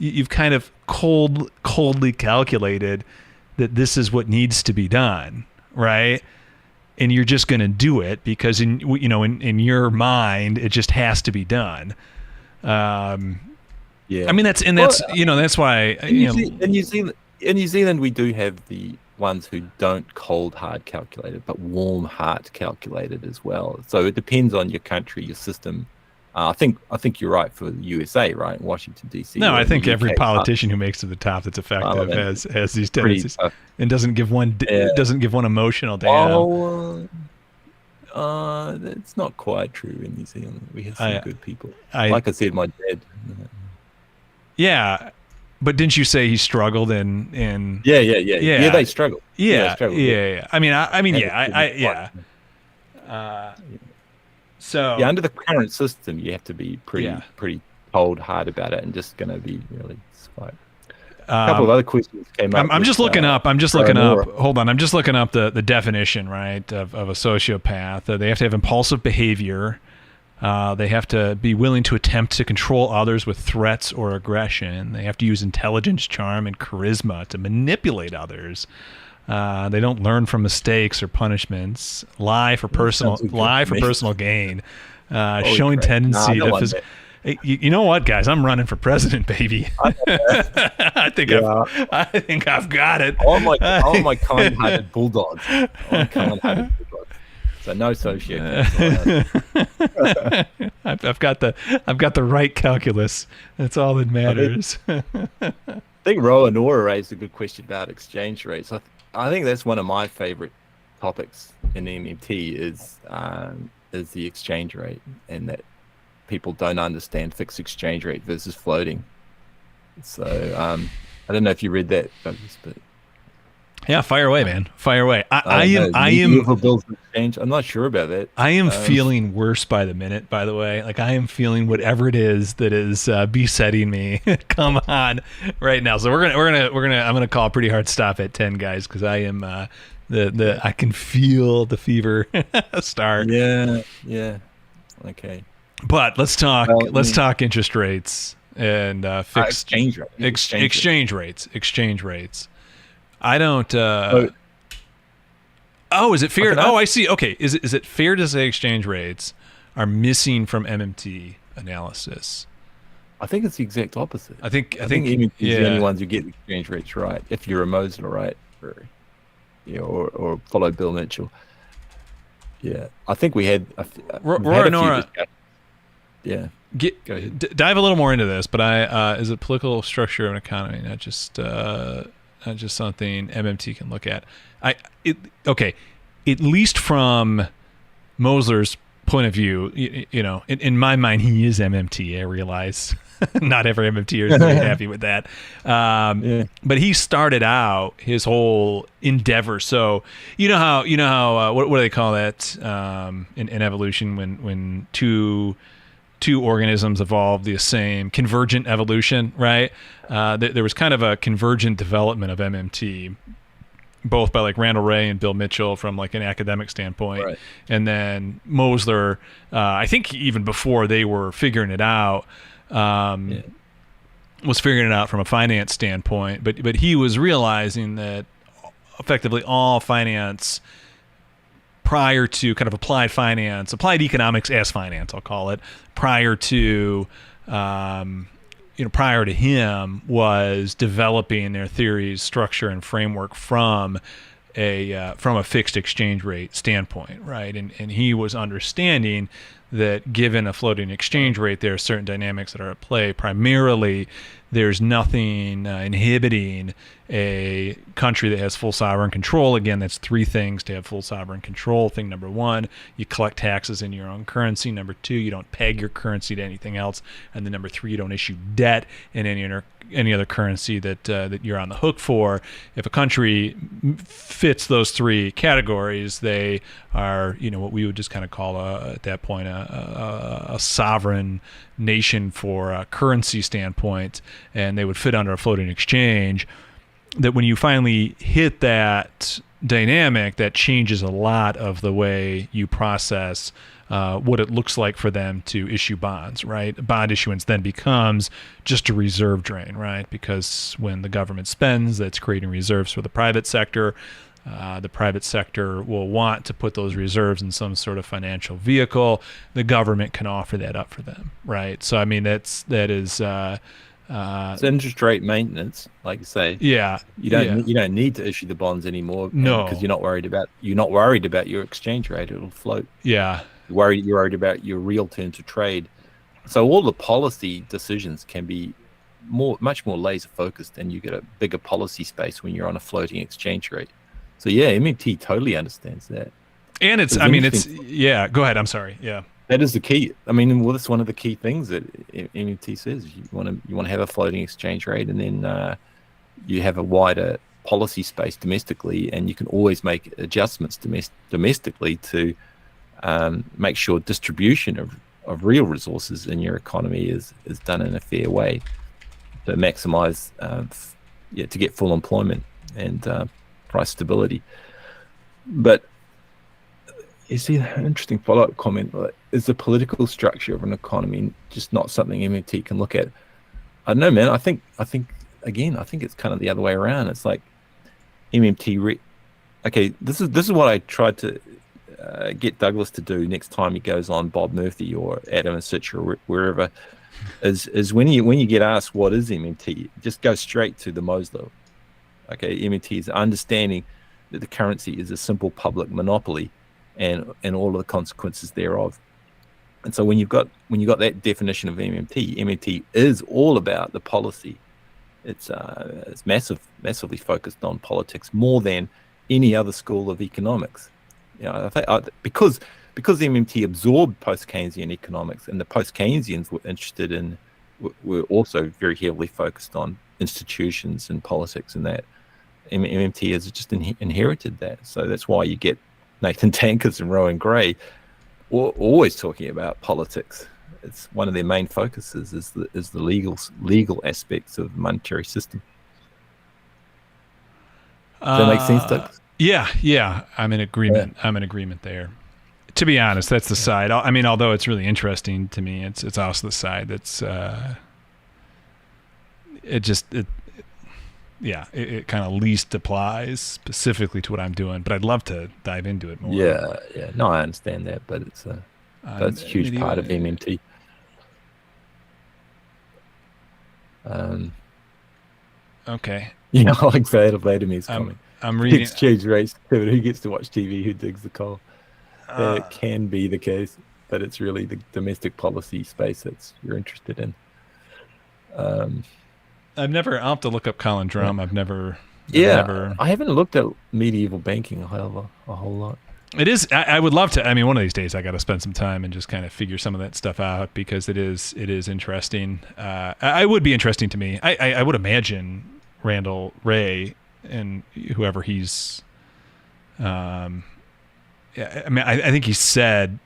you've kind of coldly calculated that this is what needs to be done, right? And you're just going to do it because in your mind it just has to be done. I mean that's why in New Zealand we do have the ones who don't cold hard calculate it, but warm heart calculate it as well. So it depends on your country, your system. I think you're right for the USA, right? Washington D.C. No, I think every politician who makes it to the top that's effective has these tendencies and doesn't give one emotional damn. That's not quite true in New Zealand. We have some good people. Like I said, my dad. Yeah, but didn't you say he struggled in? Yeah. They struggle. Yeah. So under the current system, you have to be pretty cold hard about it, and just going to be really smart. A couple of other questions came up. I'm just looking up. Hold on. I'm just looking up the definition, right, of a sociopath. They have to have impulsive behavior. They have to be willing to attempt to control others with threats or aggression. They have to use intelligence, charm, and charisma to manipulate others. They don't learn from mistakes or punishments. Lie for personal gain. Showing tendency to. You know what, guys? I'm running for president, baby. I think I've got it. All my kind-hearted bulldogs. So no sociopath. I've got the right calculus. That's all that matters. I think Roa Nora raised a good question about exchange rates. I think that's one of my favorite topics in MMT is the exchange rate, and that people don't understand fixed exchange rate versus floating. So I don't know if you read that, Douglas, but yeah, fire away, man. Fire away. I am. I'm not sure about that. I am feeling worse by the minute. By the way, like I am feeling whatever it is that is besetting me. Come on, right now. So we're gonna. I'm gonna call a pretty hard stop at 10, guys, because I am I can feel the fever start. Yeah. Okay. But let's talk. Let's talk interest rates and fixed exchange rates. I don't. Is it fair? I see. Okay, is it fair to say exchange rates are missing from MMT analysis? I think it's the exact opposite. I think MMT is the only ones who get the exchange rates right. If you're a Mosler, right, or follow Bill Mitchell. Yeah, I think we had a few discussions. Yeah. Go ahead. Dive a little more into this, but is it political structure of an economy, not just something MMT can look at. At least from Mosler's point of view, in my mind, he is MMT. I realize not every MMTer is very happy with that. But he started out his whole endeavor. So you know how what do they call that in evolution when two organisms evolved the same, convergent evolution, right? There was kind of a convergent development of MMT, both by like Randall Wray and Bill Mitchell from like an academic standpoint. Right. And then Mosler, I think even before they were figuring it out, was figuring it out from a finance standpoint. But he was realizing that effectively all finance prior to kind of applied economics as finance, I'll call it, prior to him was developing their theories, structure, and framework from a fixed exchange rate standpoint, right? And he was understanding that given a floating exchange rate, there are certain dynamics that are at play. Primarily, there's nothing inhibiting a country that has full sovereign control. Again, that's three things to have full sovereign control. Thing number one, you collect taxes in your own currency. Number two, you don't peg your currency to anything else. And then number three, you don't issue debt in any other currency that you're on the hook for. If a country fits those three categories, they are, what we would just kind of call at that point a sovereign nation for a currency standpoint, and they would fit under a floating exchange. That when you finally hit that dynamic, that changes a lot of the way you process what it looks like for them to issue bonds, right? Bond issuance then becomes just a reserve drain, right? Because when the government spends, that's creating reserves for the private sector. The private sector will want to put those reserves in some sort of financial vehicle. The government can offer that up for them, right? So I mean, that is it's interest rate maintenance, like you say. Yeah, you don't need to issue the bonds anymore. No, because you're not worried about your exchange rate. It'll float. Yeah, you're worried about your real terms of trade. So all the policy decisions can be much more laser focused, and you get a bigger policy space when you're on a floating exchange rate. So yeah, MMT totally understands that. And yeah, go ahead. I'm sorry. Yeah. That is the key. I mean, well, that's one of the key things that MMT says. You want to have a floating exchange rate, and then you have a wider policy space domestically, and you can always make adjustments domestically to make sure distribution of real resources in your economy is done in a fair way to maximize, to get full employment and price stability. But you see, an interesting follow-up comment is the political structure of an economy just not something MMT can look at? I don't know, man. I think it's kind of the other way around. It's like MMT. Okay, this is what I tried to get Douglas to do next time he goes on Bob Murphy or Adam and Sitch or wherever. Is when you get asked what is MMT, just go straight to the Mosler. Okay, MMT is understanding that the currency is a simple public monopoly, and all of the consequences thereof. And so when you got that definition of MMT is all about the policy. It's massively focused on politics more than any other school of economics. I think because MMT absorbed post-Keynesian economics, and the post-Keynesians were also very heavily focused on institutions and politics, and that MMT has just inherited that. So that's why you get Nathan Tankers and Rowan Gray always talking about politics. It's one of their main focuses is the legal aspects of the monetary system. Does that make sense, Doug? Yeah, I'm in agreement. Yeah. I'm in agreement there. To be honest, that's the side. I mean, although it's really interesting to me, it's also the side that's it kind of least applies specifically to what I'm doing, but I'd love to dive into it more. Yeah. No, I understand that, but that's a huge part of MMT. Okay. Like Vladimir's coming. I'm reading exchange rates. Who gets to watch TV? Who digs the coal? That can be the case, but it's really the domestic policy space that you're interested in. I'll have to look up Colin Drum. I haven't looked at medieval banking a whole lot. It is. I would love to. I mean, one of these days I got to spend some time and just kind of figure some of that stuff out, because it is interesting. It would be interesting to me. I would imagine Randall Ray and whoever he's. I think he said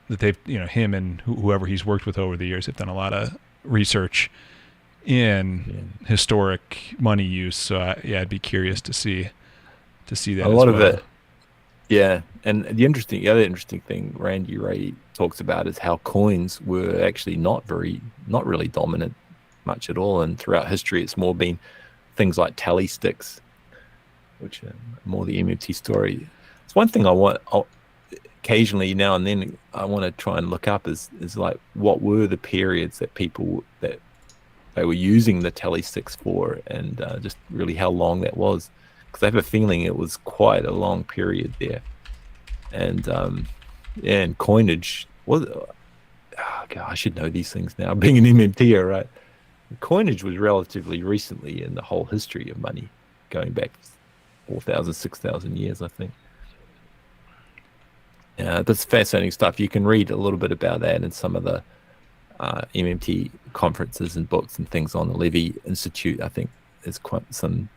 that they've, him and whoever he's worked with over the years have done a lot of research in historic money use. So I'd be curious to see that. A lot of it. Yeah, and the other interesting thing Randy Ray talks about is how coins were actually not really dominant much at all, and throughout history it's more been things like tally sticks, which are more the MMT story. It's one thing occasionally now and then I want to try and look up is like what were the periods that they were using the tally sticks for, and just really how long that was. Because I have a feeling it was quite a long period there, and and coinage was. God, I should know these things now. Being an MMTer, right? Coinage was relatively recently in the whole history of money, going back 4,000, 6,000 years, I think. That's fascinating stuff. You can read a little bit about that in some of the MMT conferences and books and things on the Levy Institute. I think there's quite some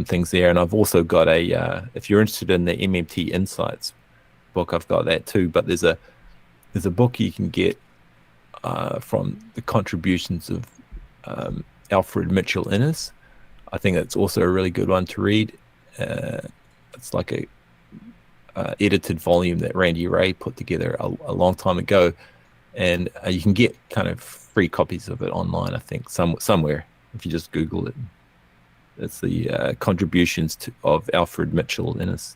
things there, and I've also got if you're interested in the MMT Insights book, I've got that too. But there's a book you can get from the contributions of Alfred Mitchell Innes. I think that's also a really good one to read. It's like edited volume that Randy Ray put together a long time ago, and you can get kind of free copies of it online. I think somewhere if you just Google it. It's the contributions of Alfred Mitchell, and it's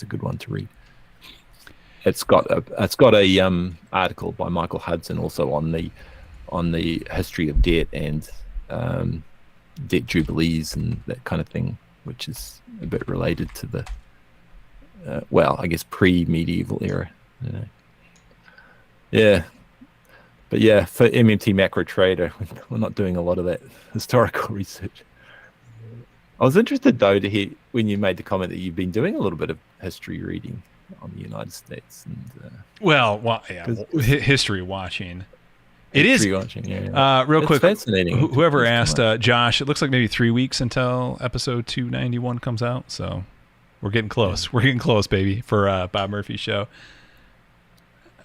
a good one to read. It's got a article by Michael Hudson also on the history of debt and debt jubilees and that kind of thing, which is a bit related to the I guess pre-medieval era. Yeah, but yeah, for MMT Macro Trader, we're not doing a lot of that historical research. I was interested though to hear when you made the comment that you've been doing a little bit of history reading on the United States and history watching. It is watching, real it's quick. Fascinating. Whoever asked Josh, it looks like maybe 3 weeks until episode 291 comes out, so we're getting close. We're getting close, baby, for Bob Murphy's show.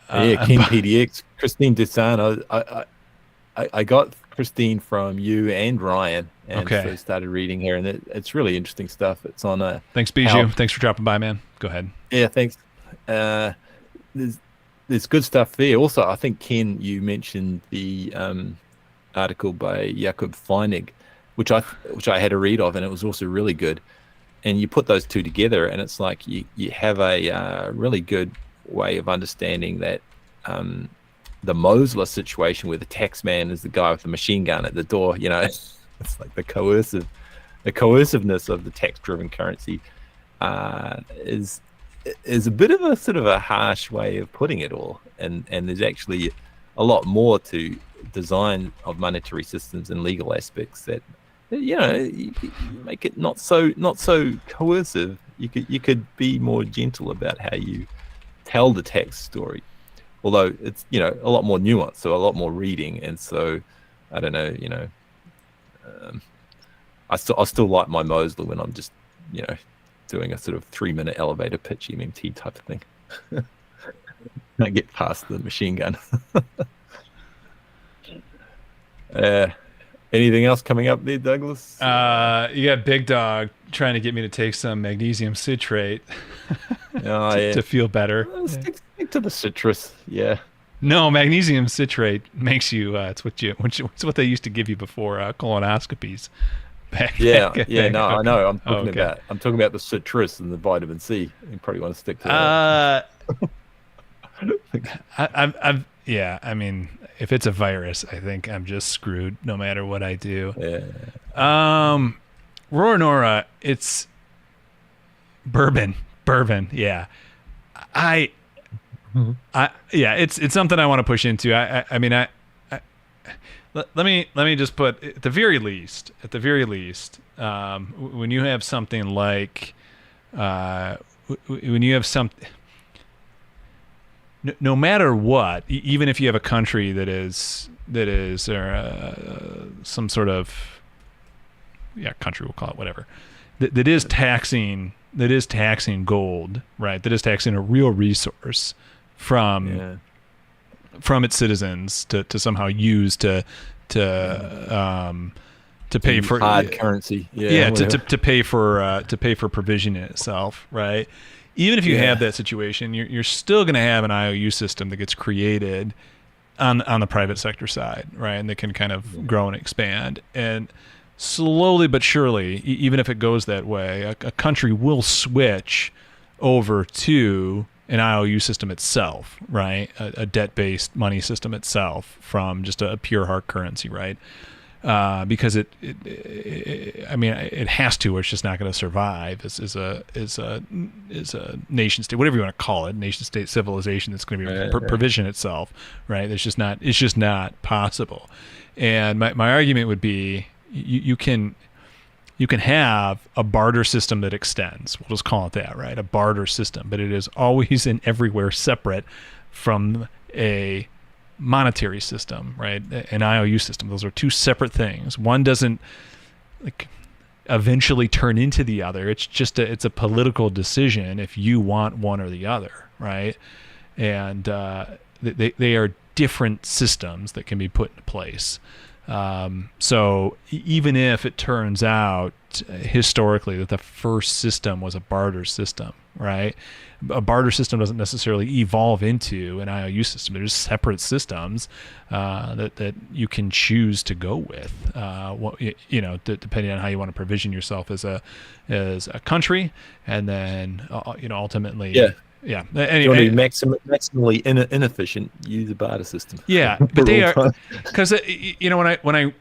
Ken PDX, Christine Desan. I got Christine from you and Ryan, and so started reading her, and it's really interesting stuff. It's on Thanks, Bijou. Thanks for dropping by, man. Go ahead. Yeah, thanks. There's good stuff there. Also, I think, Ken, you mentioned the article by Jakob Feinig, which I had a read of, and it was also really good. And you put those two together, and it's like you have a really good way of understanding that the Mosler situation, where the tax man is the guy with the machine gun at the door. It's like the coerciveness of the tax-driven currency is a bit of a sort of a harsh way of putting it all, and there's actually a lot more to design of monetary systems and legal aspects that you make it not so coercive. You could be more gentle about how you tell the tax story, although it's a lot more nuanced, so a lot more reading. And so I don't know, I still like my Mosler when I'm just doing a sort of 3-minute elevator pitch MMT type of thing. I get past the machine gun. Anything else coming up there, Douglas? You got Big Dog trying to get me to take some magnesium citrate to feel better. Stick to the citrus. Yeah. No, magnesium citrate makes you. It's what they used to give you before colonoscopies. I know. I'm talking about the citrus and the vitamin C. You probably want to stick to that. I mean, if it's a virus, I think I'm just screwed no matter what I do. Yeah. Roranora, it's bourbon. Yeah. It's something I want to push into. Let me just put at the very least, when you have something like, when you have no matter what, even if you have a country that is some sort of country, we'll call it whatever, that is taxing gold, right? That is taxing a real resource from its citizens to somehow use to pay for hard currency. To pay for provision in itself, right? Even if you have that situation, you're still going to have an IOU system that gets created on the private sector side, right? And that can kind of grow and expand. And slowly but surely, even if it goes that way, a country will switch over to an IOU system itself, right? A debt-based money system itself from just a pure hard currency, right? Because it has to, or it's just not going to survive as a nation state, whatever you want to call it, nation state civilization that's going to be provision itself, right? It's just not possible. And my argument would be you can have a barter system that extends. We'll just call it that, right? A barter system, but it is always and everywhere separate from a monetary system, right? An IOU system. Those are two separate things. One doesn't eventually turn into the other. It's just it's a political decision if you want one or the other, right? And they are different systems that can be put into place. So even if it turns out historically that the first system was a barter system, right? A barter system doesn't necessarily evolve into an IOU system. There's separate systems that you can choose to go with. Depending on how you want to provision yourself as a country, and then ultimately. Yeah. Yeah. If you want to be maximally inefficient, use a barter system. Yeah, but they are, because when I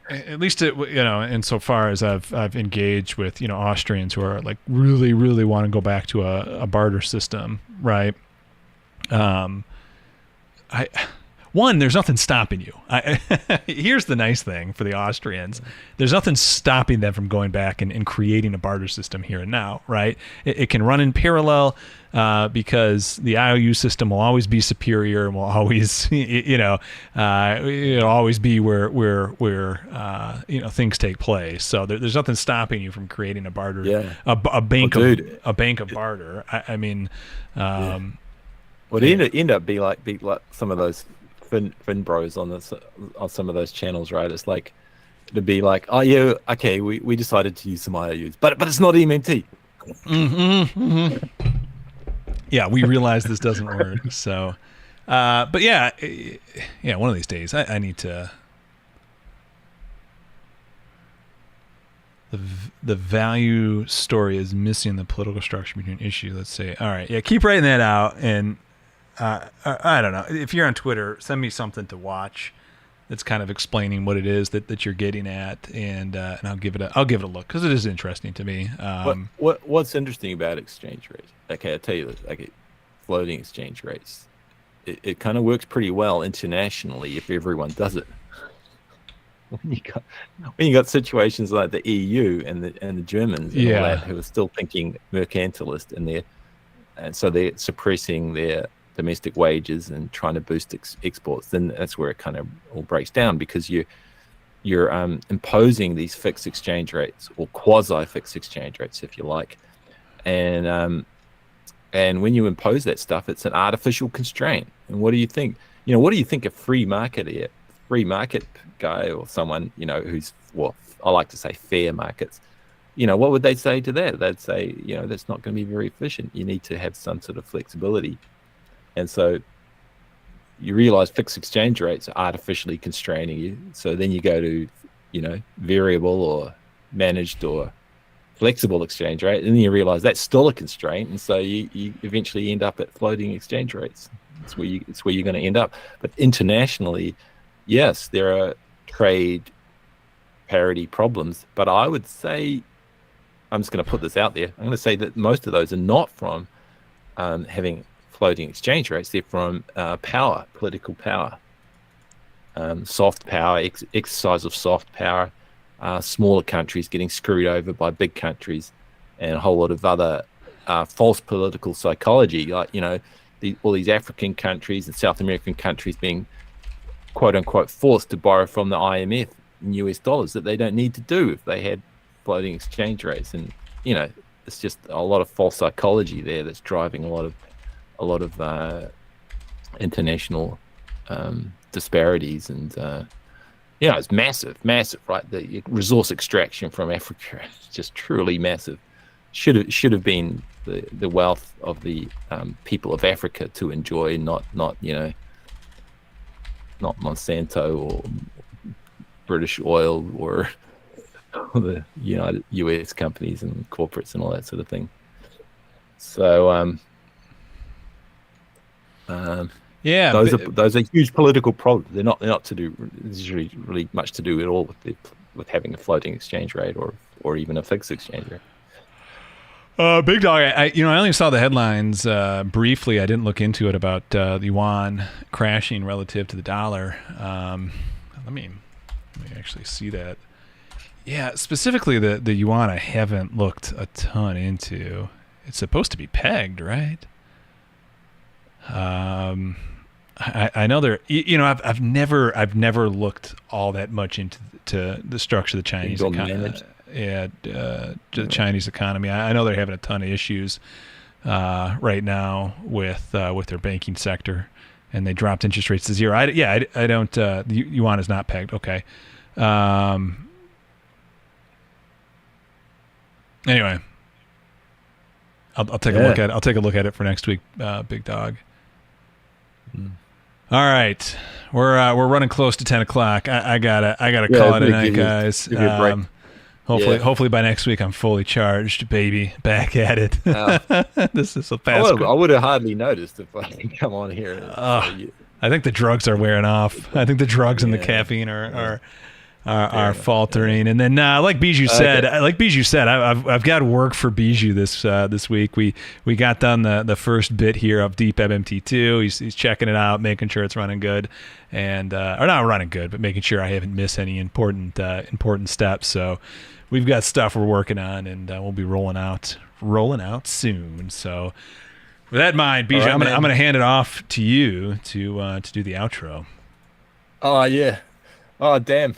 at least insofar as I've engaged with Austrians who are like really really want to go back to a barter system, right? There's nothing stopping you. Here's the nice thing for the Austrians. There's nothing stopping them from going back and creating a barter system here and now, right? It can run in parallel because the IOU system will always be superior and will always, it'll always be where things take place. So there's nothing stopping you from creating a barter, a bank of barter. I mean, well, it end up be like some of those Fin bros on some of those channels, right? It's like to be like, oh yeah, okay, we decided to use some IOUs, but it's not MMT. Yeah, we realize this doesn't work. So, but yeah, one of these days I need to. The value story is missing the political structure between issue. Let's say, all right, yeah, keep writing that out and. I don't know. If you're on Twitter, send me something to watch that's kind of explaining what it is that you're getting at, and I'll give it a look because it is interesting to me. What's interesting about exchange rates? Okay, I tell you, like floating exchange rates, it kind of works pretty well internationally if everyone does it. When you got situations like the EU and the Germans and all that, who are still thinking mercantilist and so they're suppressing their domestic wages and trying to boost exports, then that's where it kind of all breaks down, because you're imposing these fixed exchange rates or quasi-fixed exchange rates, if you like, and when you impose that stuff, it's an artificial constraint. And what do you think? What do you think a free market guy or someone who's, well, I like to say fair markets, what would they say to that? They'd say, that's not going to be very efficient. You need to have some sort of flexibility. And so you realize fixed exchange rates are artificially constraining you. So then you go to, variable or managed or flexible exchange rate. And then you realize that's still a constraint. And so you eventually end up at floating exchange rates. It's where you're going to end up. But internationally, yes, there are trade parity problems. But I would say, I'm just going to put this out there, I'm going to say that most of those are not from having floating exchange rates. They're from power, political power, soft power, exercise of soft power, smaller countries getting screwed over by big countries, and a whole lot of other false political psychology, like all these African countries and South American countries being quote unquote forced to borrow from the IMF in US dollars that they don't need to do if they had floating exchange rates. And it's just a lot of false psychology there that's driving a lot of international disparities, and it's massive, right? The resource extraction from Africa is just truly massive. Should have been the wealth of the people of Africa to enjoy, not Monsanto or British Oil or the US companies and corporates and all that sort of thing. So those are huge political problems. They're not to do. There's really much to do at all with having a floating exchange rate or even a fixed exchange rate. Big dog. I only saw the headlines briefly. I didn't look into it about the yuan crashing relative to the dollar. Let me actually see that. Yeah, specifically the yuan I haven't looked a ton into. It's supposed to be pegged, right? I know there. I've never looked all that much into the structure of the Chinese economy. The Chinese economy. I know they're having a ton of issues right now with their banking sector, and they dropped interest rates to zero. I don't. The yuan is not pegged. Okay. Anyway, I'll take a look at it. I'll take a look at it for next week, big dog. All right, we're running close to 10 o'clock. I gotta call it a night, guys. Hopefully by next week I'm fully charged, baby. Back at it. This is a fast. I would have hardly noticed if I didn't come on here. I think the drugs are wearing off. I think the drugs and the caffeine are faltering. And then like Bijou said, I've got work for Bijou this week. We got done the first bit here of Deep MMT2. He's checking it out, making sure it's running good, and or not running good, but making sure I haven't missed any important steps. So we've got stuff we're working on, and we'll be rolling out soon. So with that in mind, Bijou, right, I'm gonna hand it off to you to do the outro. Oh yeah. Oh damn.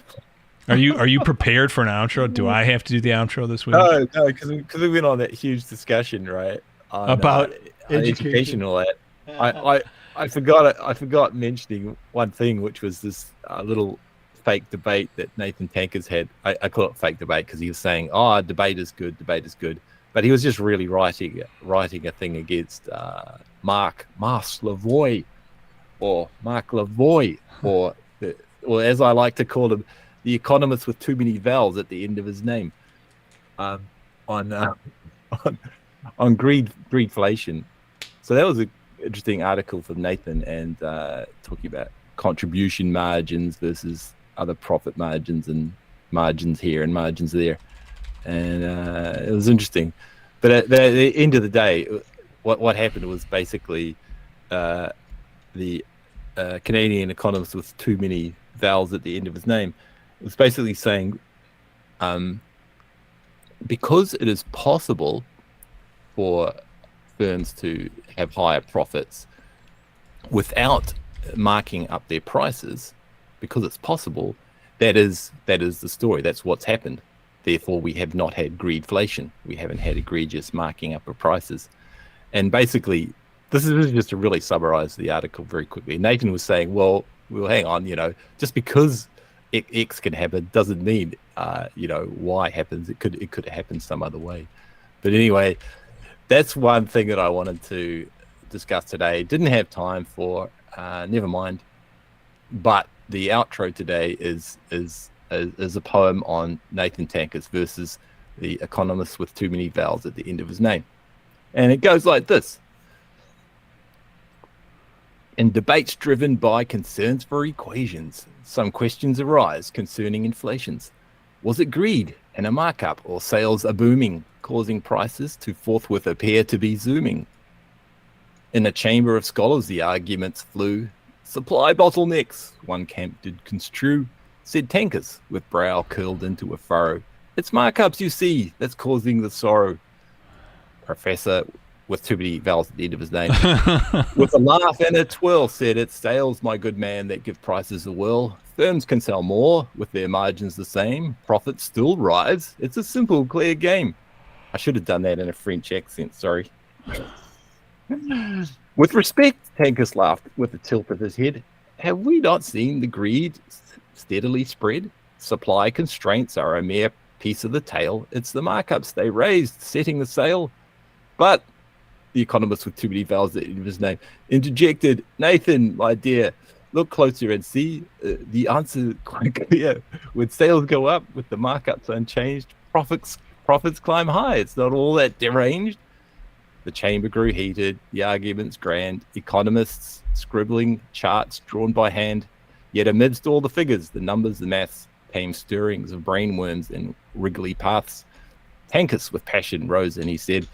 Are you prepared for an outro? Do I have to do the outro this week? No, because we went on that huge discussion, right? On, about education and all that. I forgot mentioning one thing, which was this little fake debate that Nathan Tankers had. I call it fake debate because he was saying, debate is good, but he was just really writing a thing against Mark Lavoie, or as I like to call him, the economist with too many vowels at the end of his name, on greedflation. So that was an interesting article from Nathan, and talking about contribution margins versus other profit margins, and margins here and margins there, and it was interesting. But at the end of the day, what happened was basically the Canadian economist with too many vowels at the end of his name was basically saying, because it is possible for firms to have higher profits without marking up their prices, because it's possible, that is the story. That's what's happened. Therefore, we have not had greedflation. We haven't had egregious marking up of prices. And basically, this is just to really summarize the article very quickly. Nathan was saying, well, hang on, just because X can happen doesn't mean, Y happens. It could happen some other way. But anyway, that's one thing that I wanted to discuss today. Didn't have time for, never mind. But the outro today is a poem on Nathan Tankers versus the economist with too many vowels at the end of his name. And it goes like this. In debates driven by concerns for equations, some questions arise concerning inflations. Was it greed and a markup, or sales are booming, causing prices to forthwith appear to be zooming? In a chamber of scholars the arguments flew. Supply bottlenecks, one camp did construe, said Tankers, with brow curled into a furrow. It's markups, you see, that's causing the sorrow. Professor, with too many vowels at the end of his name, with a laugh and a twirl, said, it's sales, my good man, that give prices a whirl. Firms can sell more with their margins the same. Profits still rise. It's a simple, clear game. I should have done that in a French accent, sorry. With respect, Tankers laughed with a tilt of his head. Have we not seen the greed steadily spread? Supply constraints are a mere piece of the tale. It's the markups they raised, setting the sail. But the economist with too many vowels at the end of his name interjected, Nathan, my dear, look closer and see the answer quite clear. When sales go up with the markups unchanged, profits climb high. It's not all that deranged. The chamber grew heated, the arguments grand, economists scribbling charts drawn by hand. Yet amidst all the figures, the numbers, the maths, came stirrings of brainworms and wriggly paths. Tankers with passion rose and he said,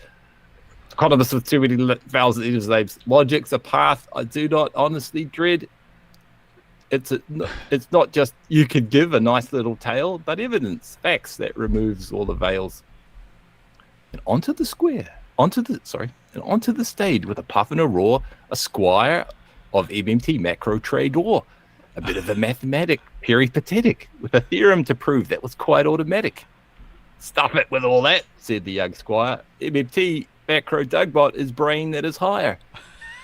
economists with too many vowels at the end of his name, logic's a path I do not honestly dread. It's not just you can give a nice little tale, but evidence, facts that removes all the veils. And onto the stage with a puff and a roar, a squire of MMT macro trade war. A bit of a mathematic, peripatetic, with a theorem to prove that was quite automatic. Stuff it with all that, said the young squire. MMT macro Dugbot is brain that is higher.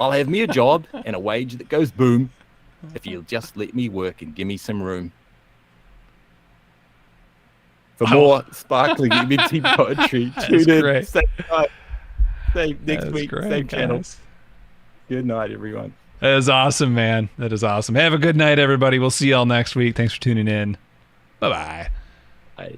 I'll have me a job and a wage that goes boom if you'll just let me work and give me some room. For more sparkling MMT poetry, tune in. next week, great, same channel. guys. Good night, everyone. That is awesome, man. That is awesome. Have a good night, everybody. We'll see y'all next week. Thanks for tuning in. Bye-bye. Bye.